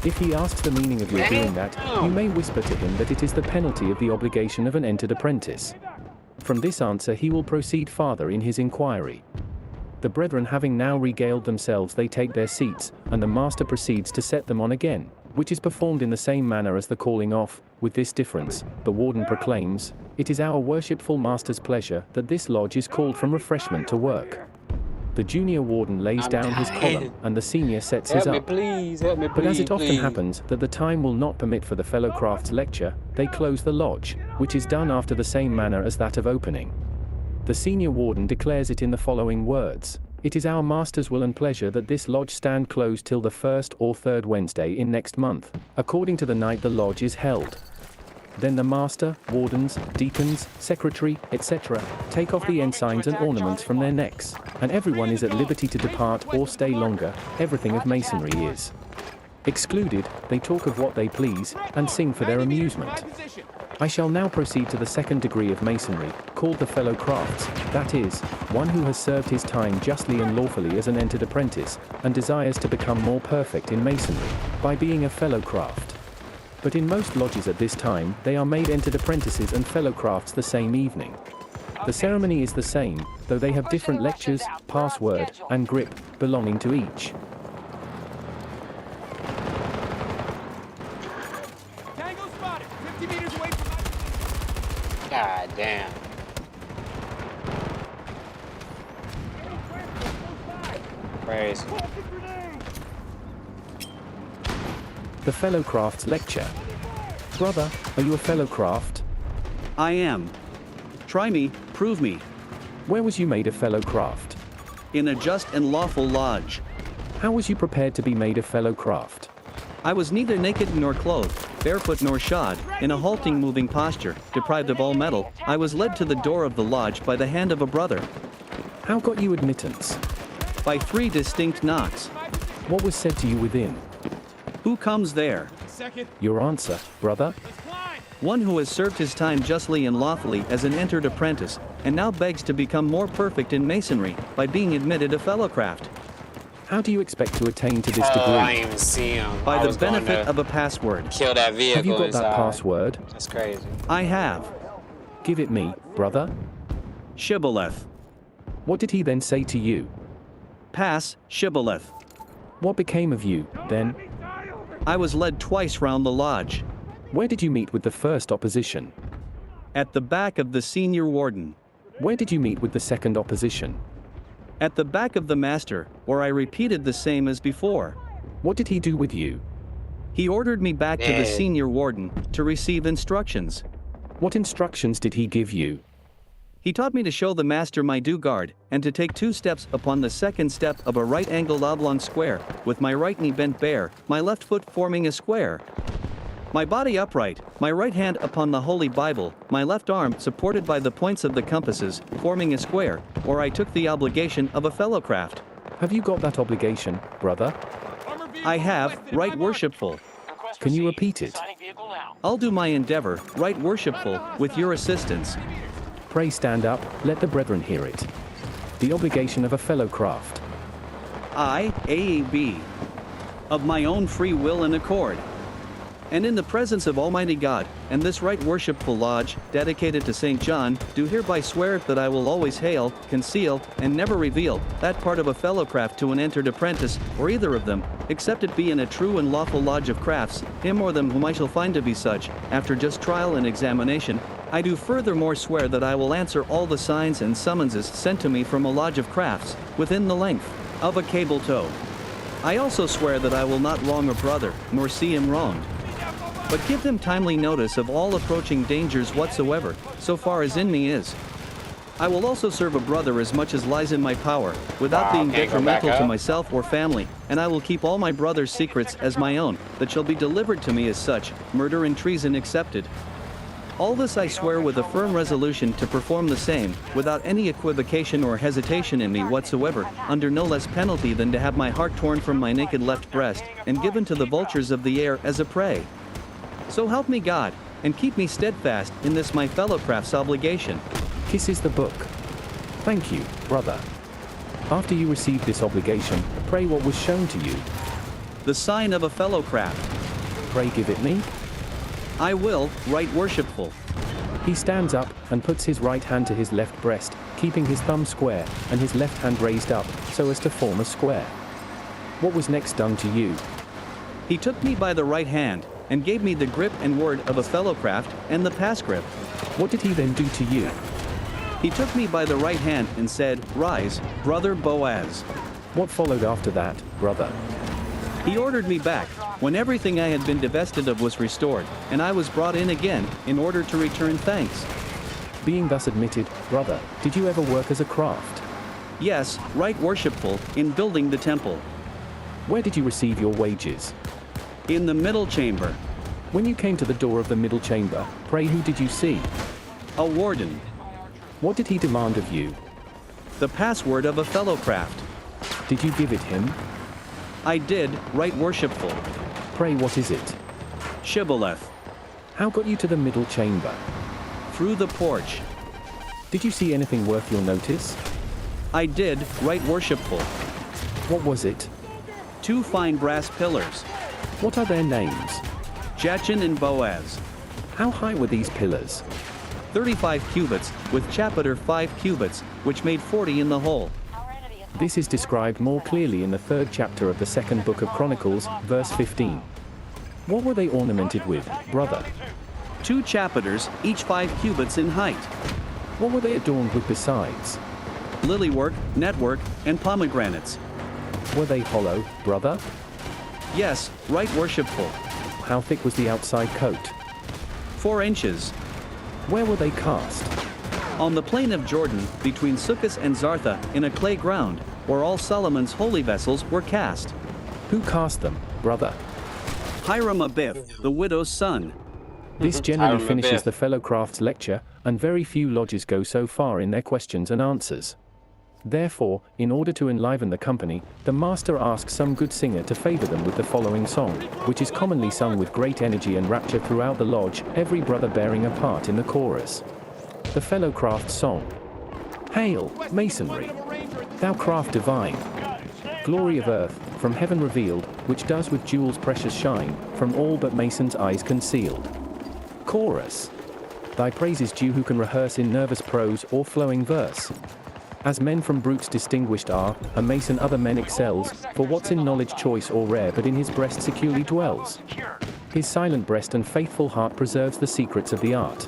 Speaker 5: If he asks the meaning of your doing that, you may whisper to him that it is the penalty of the obligation of an entered apprentice. From this answer he will proceed farther in his inquiry. The brethren having now regaled themselves, they take their seats, and the master proceeds to set them on again, which is performed in the same manner as the calling off, with this difference, the warden proclaims, "It is our worshipful master's pleasure that this lodge is called from refreshment to work." The junior warden lays down his column, and the senior sets his up. But as it often happens that the time will not permit for the fellow crafts lecture, they close the lodge, which is done after the same manner as that of opening. The senior warden declares it in the following words: "It is our master's will and pleasure that this lodge stand closed till the 1st or 3rd Wednesday in next month, according to the night the lodge is held." Then the master, wardens, deacons, secretary, etc., take off the ensigns and ornaments from their necks, and everyone is at liberty to depart or stay longer. Everything of masonry is excluded. They talk of what they please, and sing for their amusement. I shall now proceed to the second degree of masonry, called the fellow crafts, that is, one who has served his time justly and lawfully as an entered apprentice, and desires to become more perfect in masonry, by being a fellow craft. But in most lodges at this time, they are made entered apprentices and fellow crafts the same evening. The ceremony is the same, though they have different lectures, password, and grip, belonging to each.
Speaker 1: God damn. Crazy.
Speaker 5: The fellow crafts lecture. Brother, are you a fellow craft?
Speaker 6: I am. Try me, prove me.
Speaker 5: Where was you made a fellow craft?
Speaker 6: In a just and lawful lodge.
Speaker 5: How was you prepared to be made a fellow craft?
Speaker 6: I was neither naked nor clothed, barefoot nor shod, in a halting moving posture, deprived of all metal. I was led to the door of the lodge by the hand of a brother.
Speaker 5: How got you admittance?
Speaker 6: By 3 distinct knocks.
Speaker 5: What was said to you within?
Speaker 6: Who comes there?
Speaker 5: Your answer, brother?
Speaker 6: One who has served his time justly and lawfully as an entered apprentice, and now begs to become more perfect in masonry by being admitted a fellowcraft.
Speaker 5: How do you expect to attain to this
Speaker 1: Oh, I
Speaker 5: degree?
Speaker 1: didn't even see him.
Speaker 6: By
Speaker 1: I
Speaker 6: the
Speaker 1: was going
Speaker 6: benefit
Speaker 1: to
Speaker 6: of a password.
Speaker 1: kill that vehicle
Speaker 5: Have you got
Speaker 1: inside.
Speaker 5: that password?
Speaker 1: That's crazy.
Speaker 6: I have.
Speaker 5: Give it me, brother.
Speaker 6: Shibboleth.
Speaker 5: What did he then say to you?
Speaker 6: Pass, Shibboleth.
Speaker 5: What became of you, then?
Speaker 6: I was led twice round the lodge.
Speaker 5: Where did you meet with the first opposition?
Speaker 6: At the back of the senior warden.
Speaker 5: Where did you meet with the second opposition?
Speaker 6: At the back of the master, where I repeated the same as before.
Speaker 5: What did he do with you?
Speaker 6: He ordered me back to the
Speaker 1: Dead.
Speaker 6: senior warden to receive instructions.
Speaker 5: What instructions did he give you?
Speaker 6: He taught me to show the master my due guard, and to take 2 steps upon the second step of a right-angled oblong square, with my right knee bent bare, my left foot forming a square. My body upright, my right hand upon the Holy Bible, my left arm supported by the points of the compasses, forming a square, or I took the obligation of a fellowcraft.
Speaker 5: Have you got that obligation, brother?
Speaker 6: I have, right worshipful.
Speaker 5: Can you repeat it?
Speaker 6: I'll do my endeavor, right worshipful, with your assistance.
Speaker 5: Pray stand up, let the brethren hear it. The obligation of a fellow craft.
Speaker 6: I, AAB, of my own free will and accord, and in the presence of Almighty God, and this right worshipful lodge, dedicated to St. John, do hereby swear that I will always hail, conceal, and never reveal that part of a fellowcraft to an entered apprentice, or either of them, except it be in a true and lawful lodge of crafts, him or them whom I shall find to be such, after just trial and examination. I do furthermore swear that I will answer all the signs and summonses sent to me from a lodge of crafts, within the length of a cable tow. I also swear that I will not wrong a brother, nor see him wronged, but give them timely notice of all approaching dangers whatsoever, so far as in me is. I will also serve a brother as much as lies in my power, without being
Speaker 1: can't go back
Speaker 6: detrimental to
Speaker 1: up.
Speaker 6: myself or family, and I will keep all my brother's secrets as my own, that shall be delivered to me as such, murder and treason excepted. All this I swear with a firm resolution to perform the same, without any equivocation or hesitation in me whatsoever, under no less penalty than to have my heart torn from my naked left breast, and given to the vultures of the air as a prey. So help me God, and keep me steadfast in this my fellowcraft's obligation.
Speaker 5: Kisses the book. Thank you, brother. After you received this obligation, pray what was shown to you.
Speaker 6: The sign of a fellowcraft.
Speaker 5: Pray give it me.
Speaker 6: I will, right worshipful.
Speaker 5: He stands up and puts his right hand to his left breast, keeping his thumb square and his left hand raised up, so as to form a square. What was next done to you?
Speaker 6: He took me by the right hand, and gave me the grip and word of a fellowcraft, and the pass grip.
Speaker 5: What did he then do to you?
Speaker 6: He took me by the right hand and said, Rise, brother Boaz.
Speaker 5: What followed after that, brother?
Speaker 6: He ordered me back, when everything I had been divested of was restored, and I was brought in again, in order to return thanks.
Speaker 5: Being thus admitted, brother, did you ever work as a craft?
Speaker 6: Yes, right worshipful, in building the temple.
Speaker 5: Where did you receive your wages?
Speaker 6: In the middle chamber.
Speaker 5: When you came to the door of the middle chamber, pray who did you see?
Speaker 6: A warden.
Speaker 5: What did he demand of you?
Speaker 6: The password of a fellowcraft.
Speaker 5: Did you give it him?
Speaker 6: I did, right worshipful.
Speaker 5: Pray what is it?
Speaker 6: Shibboleth.
Speaker 5: How got you to the middle chamber?
Speaker 6: Through the porch.
Speaker 5: Did you see anything worth your notice?
Speaker 6: I did, right worshipful.
Speaker 5: What was it?
Speaker 6: 2 fine brass pillars.
Speaker 5: What are their names?
Speaker 6: Jachin and Boaz.
Speaker 5: How high were these pillars?
Speaker 6: 35 cubits, with chapiter 5 cubits, which made 40 in the whole.
Speaker 5: This is described more clearly in the 3rd chapter of the 2nd book of Chronicles, verse 15. What were they ornamented with, brother?
Speaker 6: 2 chapiters, each 5 cubits in height.
Speaker 5: What were they adorned with besides?
Speaker 6: Lilywork, network, and pomegranates.
Speaker 5: Were they hollow, brother?
Speaker 6: Yes, right worshipful.
Speaker 5: How thick was the outside coat?
Speaker 6: 4 inches.
Speaker 5: Where were they cast?
Speaker 6: On the plain of Jordan, between Succos and Zartha, in a clay ground, where all Solomon's holy vessels were cast.
Speaker 5: Who cast them, brother?
Speaker 6: Hiram Abiff, the widow's son.
Speaker 5: This generally
Speaker 1: Hiram
Speaker 5: finishes
Speaker 1: Abiff.
Speaker 5: the Fellowcraft's lecture, and very few lodges go so far in their questions and answers. Therefore, in order to enliven the company, the master asks some good singer to favor them with the following song, which is commonly sung with great energy and rapture throughout the lodge, every brother bearing a part in the chorus. The fellow craft song. Hail, masonry! Thou craft divine! Glory of earth, from heaven revealed, which does with jewels precious shine, from all but masons' eyes concealed. Chorus. Thy praise is due who can rehearse in nervous prose or flowing verse. As men from brutes distinguished are, a mason other men excels, for what's in knowledge choice or rare but in his breast securely dwells. His silent breast and faithful heart preserves the secrets of the art.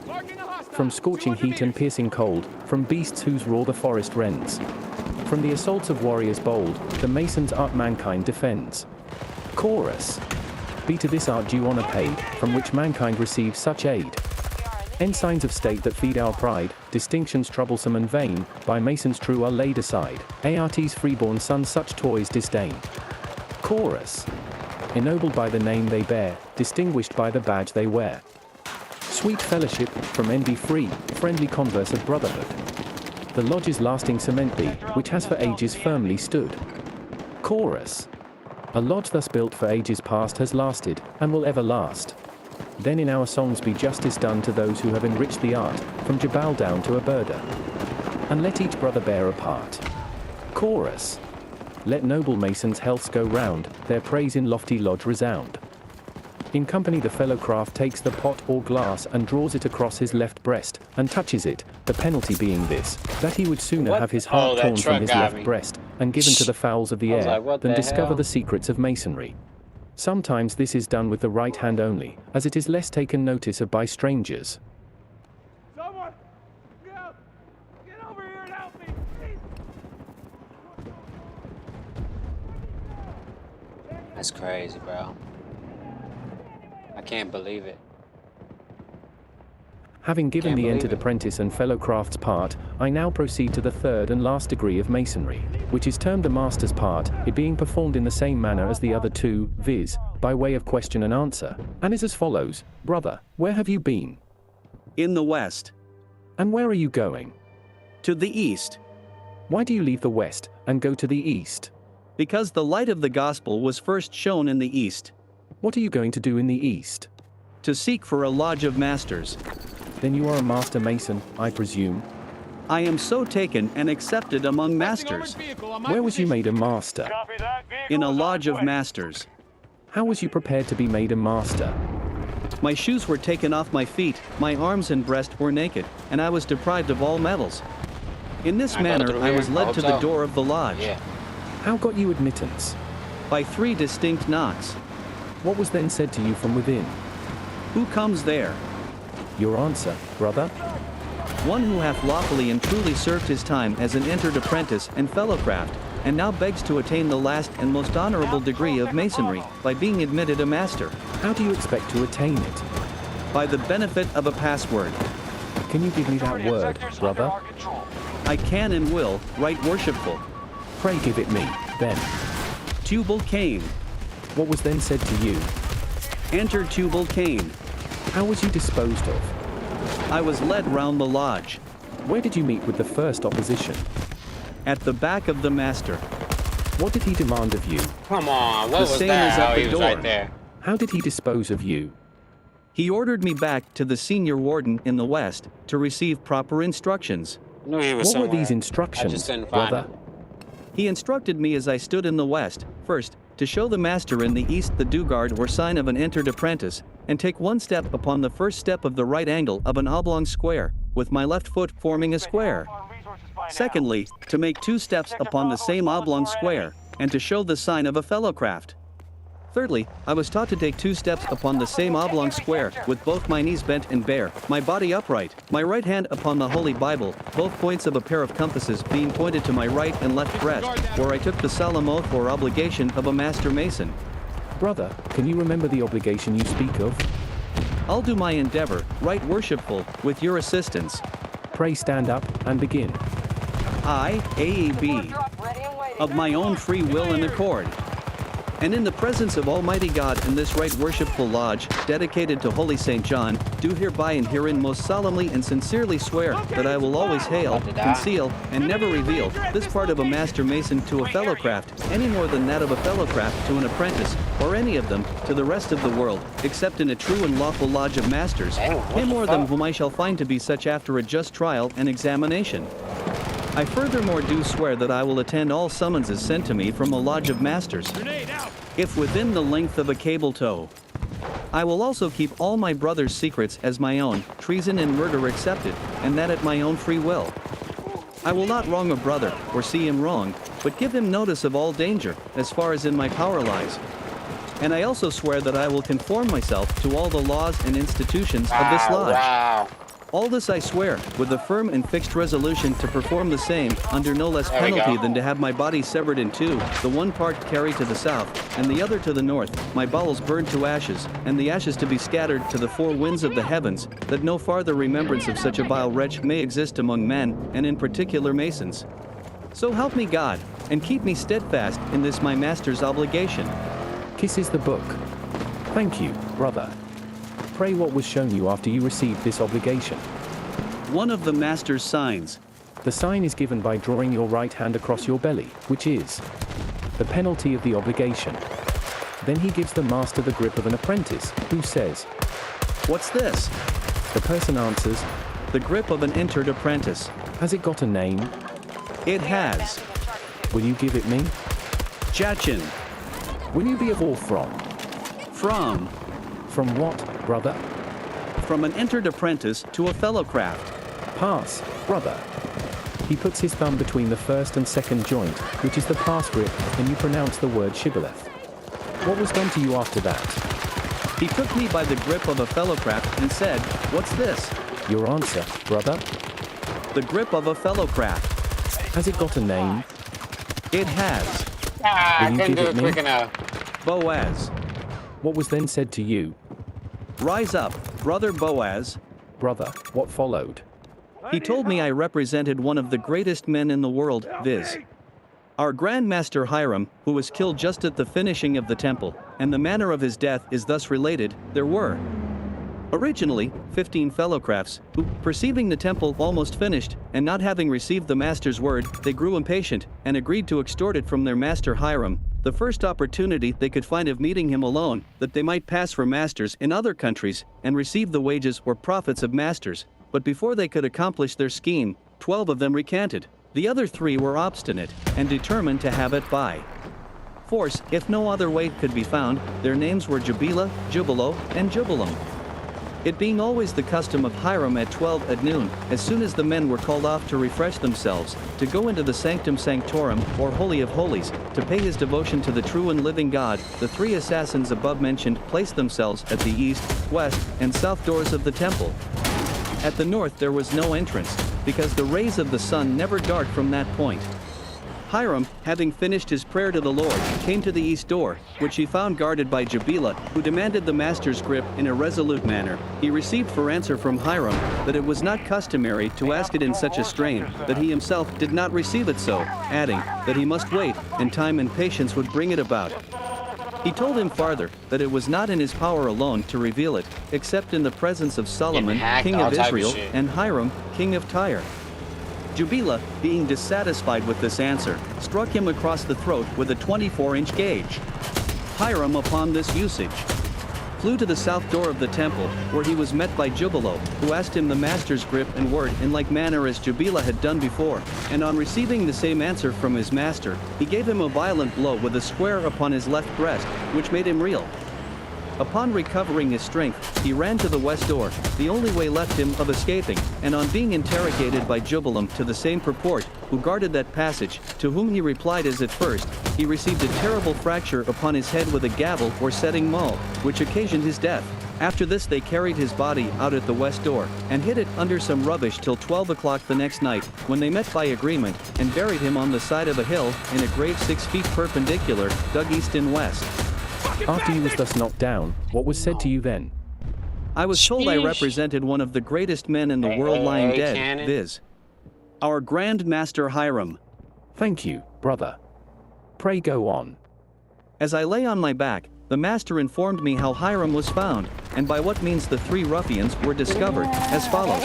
Speaker 5: From scorching heat and piercing cold, from beasts whose roar the forest rends. From the assaults of warriors bold, the mason's art mankind defends. Chorus. Be to this art due honor paid, from which mankind receives such aid. Ensigns of state that feed our pride, distinctions troublesome and vain, by masons true are laid aside. ART's freeborn sons such toys disdain. Chorus. Ennobled by the name they bear, distinguished by the badge they wear. Sweet fellowship, from envy free, friendly converse of brotherhood. The lodge's lasting cement be, which has for ages firmly stood. Chorus. A lodge thus built for ages past has lasted, and will ever last. Then in our songs be justice done to those who have enriched the art, from Jabal down to Aberda. And let each brother bear a part. Chorus. Let noble masons' healths go round, their praise in lofty lodge resound. In company the fellow craft takes the pot or glass and draws it across his left breast, and touches it, the penalty being this, that he would sooner have his heart torn from his left breast, and given to the fowls of the air, than discover the secrets of masonry. Sometimes this is done with the right hand only, as it is less taken notice of by strangers.
Speaker 7: Someone, get over here and help me, please.
Speaker 1: That's crazy, bro. I can't believe it.
Speaker 5: Having given the entered apprentice and fellow crafts part, I now proceed to the third and last degree of masonry, which is termed the master's part, it being performed in the same manner as the other two, viz., by way of question and answer, and is as follows. Brother, where have you been?
Speaker 6: In the west.
Speaker 5: And where are you going?
Speaker 6: To the east.
Speaker 5: Why do you leave the west and go to the east?
Speaker 6: Because the light of the gospel was first shown in the east.
Speaker 5: What are you going to do in the east?
Speaker 6: To seek for a lodge of masters.
Speaker 5: Then you are a master mason, I presume.
Speaker 6: I am so taken and accepted among masters.
Speaker 5: Where was you made a master?
Speaker 6: In a lodge of masters.
Speaker 5: How was you prepared to be made a master?
Speaker 6: My shoes were taken off my feet, my arms and breast were naked, and I was deprived of all metals. In this manner I was led to the door of the lodge.
Speaker 5: How got you admittance?
Speaker 6: By 3 distinct knocks.
Speaker 5: What was then said to you from within?
Speaker 6: Who comes there?
Speaker 5: Your answer, brother?
Speaker 6: One who hath lawfully and truly served his time as an entered apprentice and fellowcraft, and now begs to attain the last and most honorable degree of masonry, by being admitted a master.
Speaker 5: How do you expect to attain it?
Speaker 6: By the benefit of a password.
Speaker 5: Can you give me that word, brother?
Speaker 6: I can and will, right worshipful.
Speaker 5: Pray give it me, then.
Speaker 6: Tubal Cain.
Speaker 5: What was then said to you?
Speaker 6: Enter Tubal Cain.
Speaker 5: How was you disposed of?
Speaker 6: I was led round the lodge.
Speaker 5: Where did you meet with the first opposition?
Speaker 6: At the back of the master.
Speaker 5: What did he demand of you?
Speaker 1: Come on, what
Speaker 6: The
Speaker 1: was
Speaker 6: same
Speaker 1: that?
Speaker 6: as at
Speaker 1: Oh,
Speaker 6: the
Speaker 1: he was
Speaker 6: door.
Speaker 1: right there.
Speaker 5: How did he dispose of you?
Speaker 6: He ordered me back to the senior warden in the west to receive proper instructions.
Speaker 1: I knew he was
Speaker 5: What were
Speaker 1: somewhere.
Speaker 5: these
Speaker 1: I
Speaker 5: instructions,
Speaker 1: just didn't find
Speaker 5: brother?
Speaker 1: him.
Speaker 6: He instructed me as I stood in the west, first, to show the master in the east the dugard or sign of an entered apprentice, and take 1 step upon the first step of the right angle of an oblong square, with my left foot forming a square. Secondly, to make 2 steps upon the same oblong square, and to show the sign of a fellowcraft. Thirdly, I was taught to take 2 steps upon the same oblong square, with both my knees bent and bare, my body upright, my right hand upon the Holy Bible, both points of a pair of compasses being pointed to my right and left breast, where I took the solemn oath or obligation of a master mason.
Speaker 5: Brother, can you remember the obligation you speak of?
Speaker 6: I'll do my endeavor, right worshipful, with your assistance.
Speaker 5: Pray stand up and begin.
Speaker 6: I, AAB, of my own free will and accord, And in the presence of Almighty God in this right worshipful lodge, dedicated to Holy St. John, do hereby and herein most solemnly and sincerely swear that I will always hail, conceal, and never reveal this part of a master mason to a fellow craft, any more than that of a fellow craft to an apprentice, or any of them to the rest of the world, except in a true and lawful lodge of masters, him or them whom I shall find to be such after a just trial and examination. I furthermore do swear that I will attend all summonses sent to me from a lodge of masters, if within the length of a cable tow. I will also keep all my brother's secrets as my own, treason and murder excepted, and that at my own free will. I will not wrong a brother, or see him wrong, but give him notice of all danger, as far as in my power lies. And I also swear that I will conform myself to all the laws and institutions of this lodge.
Speaker 1: Wow.
Speaker 6: All this I swear, with a firm and fixed resolution to perform the same, under no less
Speaker 1: There we
Speaker 6: penalty
Speaker 1: go.
Speaker 6: than to have my body severed in two, the one part carried to the south, and the other to the north, my bowels burned to ashes, and the ashes to be scattered to the four winds of the heavens, that no farther remembrance of such a vile wretch may exist among men, and in particular masons. So help me God, and keep me steadfast in this my master's obligation.
Speaker 5: Kisses the book. Thank you, brother. Pray what was shown you after you received this obligation.
Speaker 6: One of the master's signs.
Speaker 5: The sign is given by drawing your right hand across your belly, which is the penalty of the obligation. Then he gives the master the grip of an apprentice, who says,
Speaker 6: What's this?
Speaker 5: the person answers,
Speaker 6: The grip of an entered apprentice.
Speaker 5: has it got a name?
Speaker 6: It has.
Speaker 5: Will you give it me?
Speaker 6: Jachin.
Speaker 5: Will you be of all from?
Speaker 6: From.
Speaker 5: From what, brother?
Speaker 6: From an entered apprentice to a fellow craft.
Speaker 5: Pass, brother. He puts his thumb between the first and second joint, which is the pass grip, and you pronounce the word shibboleth. What was done to you after that?
Speaker 6: He took me by the grip of a fellow craft and said, What's this?
Speaker 5: Your answer, brother?
Speaker 6: The grip of a fellow craft.
Speaker 5: Has it got a name?
Speaker 6: It has.
Speaker 1: I
Speaker 5: Will you
Speaker 1: couldn't do
Speaker 5: give
Speaker 1: it
Speaker 5: it me?
Speaker 1: quick enough.
Speaker 6: Boaz.
Speaker 5: What was then said to you?
Speaker 6: Rise up, brother Boaz.
Speaker 5: Brother, what followed?
Speaker 6: He told me I represented one of the greatest men in the world, viz. Our Grand Master Hiram, who was killed just at the finishing of the temple, and the manner of his death is thus related. There were originally 15 fellow crafts, who, perceiving the temple almost finished, and not having received the master's word, they grew impatient, and agreed to extort it from their master Hiram, the first opportunity they could find of meeting him alone, that they might pass for masters in other countries, and receive the wages or profits of masters. But before they could accomplish their scheme, 12 of them recanted. The other 3 were obstinate, and determined to have it by force, if no other way could be found. Their names were Jubila, Jubilo, and Jubilam. It being always the custom of Hiram at 12 at noon, as soon as the men were called off to refresh themselves, to go into the Sanctum Sanctorum, or Holy of Holies, to pay his devotion to the true and living God, the 3 assassins above mentioned placed themselves at the east, west, and south doors of the temple. At the north there was no entrance, because the rays of the sun never dart from that point. Hiram, having finished his prayer to the Lord, came to the east door, which he found guarded by Jubila, who demanded the master's grip in a resolute manner. He received for answer from Hiram that it was not customary to ask it in such a strain, that he himself did not receive it so, adding that he must wait, and time and patience would bring it about. He told him farther that it was not in his power alone to reveal it, except in the presence of Solomon,
Speaker 1: hacked,
Speaker 6: king
Speaker 1: all
Speaker 6: of
Speaker 1: type of
Speaker 6: Israel,
Speaker 1: shit.
Speaker 6: and Hiram, king of Tyre. Jubila, being dissatisfied with this answer, struck him across the throat with a 24-inch gauge. Hiram, upon this usage, flew to the south door of the temple, where he was met by Jubilo, who asked him the master's grip and word in like manner as Jubila had done before, and on receiving the same answer from his master, he gave him a violent blow with a square upon his left breast, which made him reel. Upon recovering his strength, he ran to the west door, the only way left him of escaping, and on being interrogated by Jubilam to the same purport, who guarded that passage, to whom he replied as at first, he received a terrible fracture upon his head with a gavel or setting maul, which occasioned his death. After this they carried his body out at the west door, and hid it under some rubbish till 12 o'clock the next night, when they met by agreement, and buried him on the side of a hill, in a grave 6 feet perpendicular, dug east and west.
Speaker 5: After you was thus knocked down, what was said to you then?
Speaker 6: I was told I
Speaker 1: Sheesh.
Speaker 6: represented one of the greatest men in the world lying dead,
Speaker 1: Cannon.
Speaker 6: viz. our Grand Master Hiram.
Speaker 5: Thank you, brother. Pray go on.
Speaker 6: As I lay on my back, the master informed me how Hiram was found, and by what means the 3 ruffians were discovered, as follows.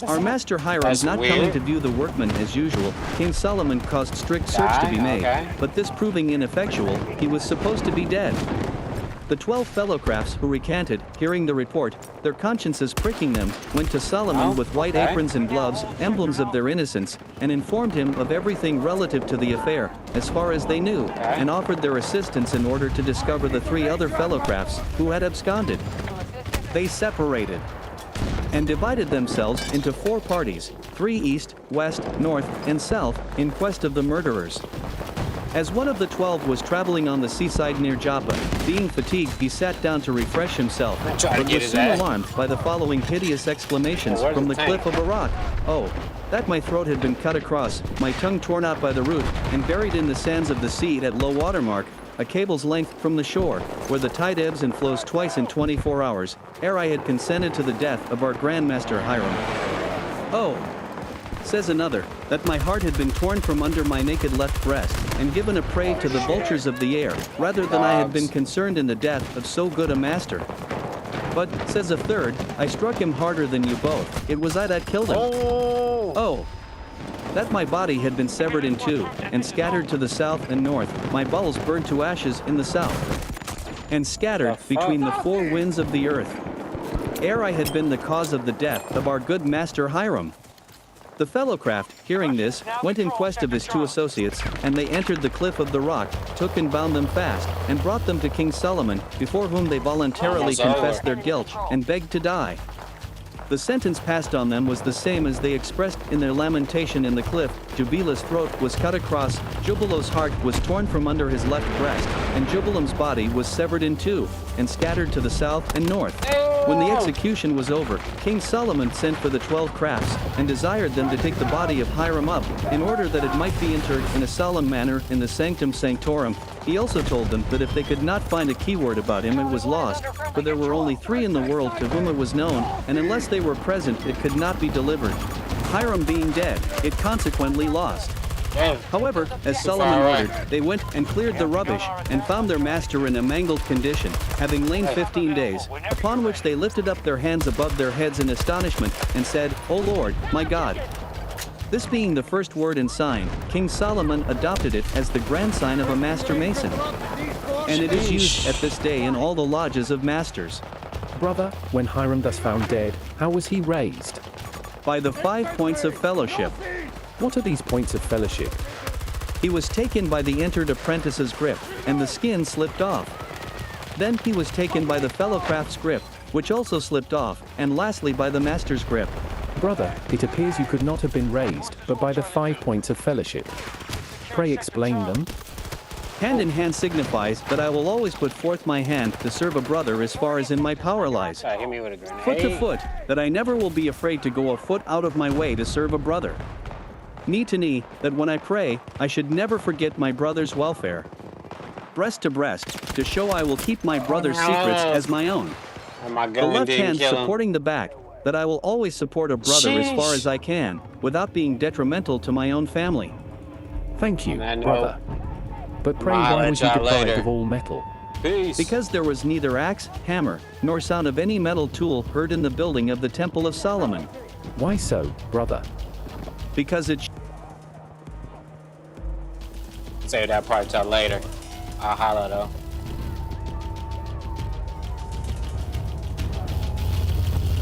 Speaker 6: Our master Hiram's not coming to view the workmen as usual. King Solomon caused strict search to be made, but this proving ineffectual, he was supposed to be dead. The 12 fellowcrafts who recanted, hearing the report, their consciences pricking them, went to Solomon with white aprons and gloves, emblems of their innocence, and informed him of everything relative to the affair, as far as they knew, and offered their assistance in order to discover the 3 other fellowcrafts who had absconded. They separated and divided themselves into 4 parties, 3 east, west, north, and south, in quest of the murderers. As one of the 12 was traveling on the seaside near Joppa, being fatigued, he sat down to refresh himself, but was soon alarmed by the following piteous exclamations from the cliff of a rock. Oh, that my throat had been cut across, my tongue torn out by the root, and buried in the sands of the sea at low water mark, a cable's length from the shore, where the tide ebbs and flows twice in 24 hours, ere I had consented to the death of our Grandmaster Hiram. Oh, says another, that my heart had been torn from under my naked left breast, and given a prey to the vultures of the air, rather than I had been concerned in the death of so good a master. But, says a third, I struck him harder than you both. It was I that killed him. Oh, that my body had been severed in 2, and scattered to the south and north, my bowels burned to ashes in the south, and scattered between the 4 winds of the earth, ere I had been the cause of the death of our good master Hiram. The fellowcraft, hearing this, went in quest of his 2 associates, and they entered the cliff of the rock, took and bound them fast, and brought them to King Solomon, before whom they voluntarily confessed their guilt, and begged to die. The sentence passed on them was the same as they expressed in their lamentation in the cliff. Jubilah's throat was cut across, Jubilah's heart was torn from under his left breast, and Jubilam's body was severed in 2, and scattered to the south and north. When the execution was over, King Solomon sent for the 12 crafts, and desired them to take the body of Hiram up, in order that it might be interred in a solemn manner in the Sanctum Sanctorum. He also told them that if they could not find a keyword about him, it was lost, for there were only 3 in the world to whom it was known, and unless they were present, it could not be delivered. Hiram being dead, it consequently lost. However, as Solomon ordered, they went and cleared the rubbish, and found their master in a mangled condition, having lain 15 days, upon which they lifted up their hands above their heads in astonishment, and said, O Lord, my God. This being the first word and sign, King Solomon adopted it as the grand sign of a master mason, and it is used at this day in all the lodges of masters.
Speaker 5: Brother, when Hiram thus found dead, how was he raised?
Speaker 6: By the 5 points of fellowship.
Speaker 5: What are these points of fellowship?
Speaker 6: He was taken by the entered apprentice's grip, and the skin slipped off. Then he was taken by the fellowcraft's grip, which also slipped off, and lastly by the master's grip.
Speaker 5: Brother, it appears you could not have been raised, but by the 5 points of fellowship. Pray explain them.
Speaker 6: Hand in hand signifies that I will always put forth my hand to serve a brother as far as in my power lies.
Speaker 1: Hit me with a grenade.
Speaker 6: Foot to foot, that I never will be afraid to go a foot out of my way to serve a brother. Knee to knee, that when I pray, I should never forget my brother's welfare. Breast to breast, to show I will keep my brother's secrets as my own. The left hand supporting the back, that I will always support a brother as far as I can, without being detrimental to my own family.
Speaker 5: Thank you, brother. But pray, why was he deprived of all metal?
Speaker 1: Peace.
Speaker 6: Because there was neither axe, hammer, nor sound of any metal tool heard in the building of the Temple of Solomon.
Speaker 5: Why so, brother?
Speaker 6: Because it
Speaker 1: Save that part till later. I'll holler though.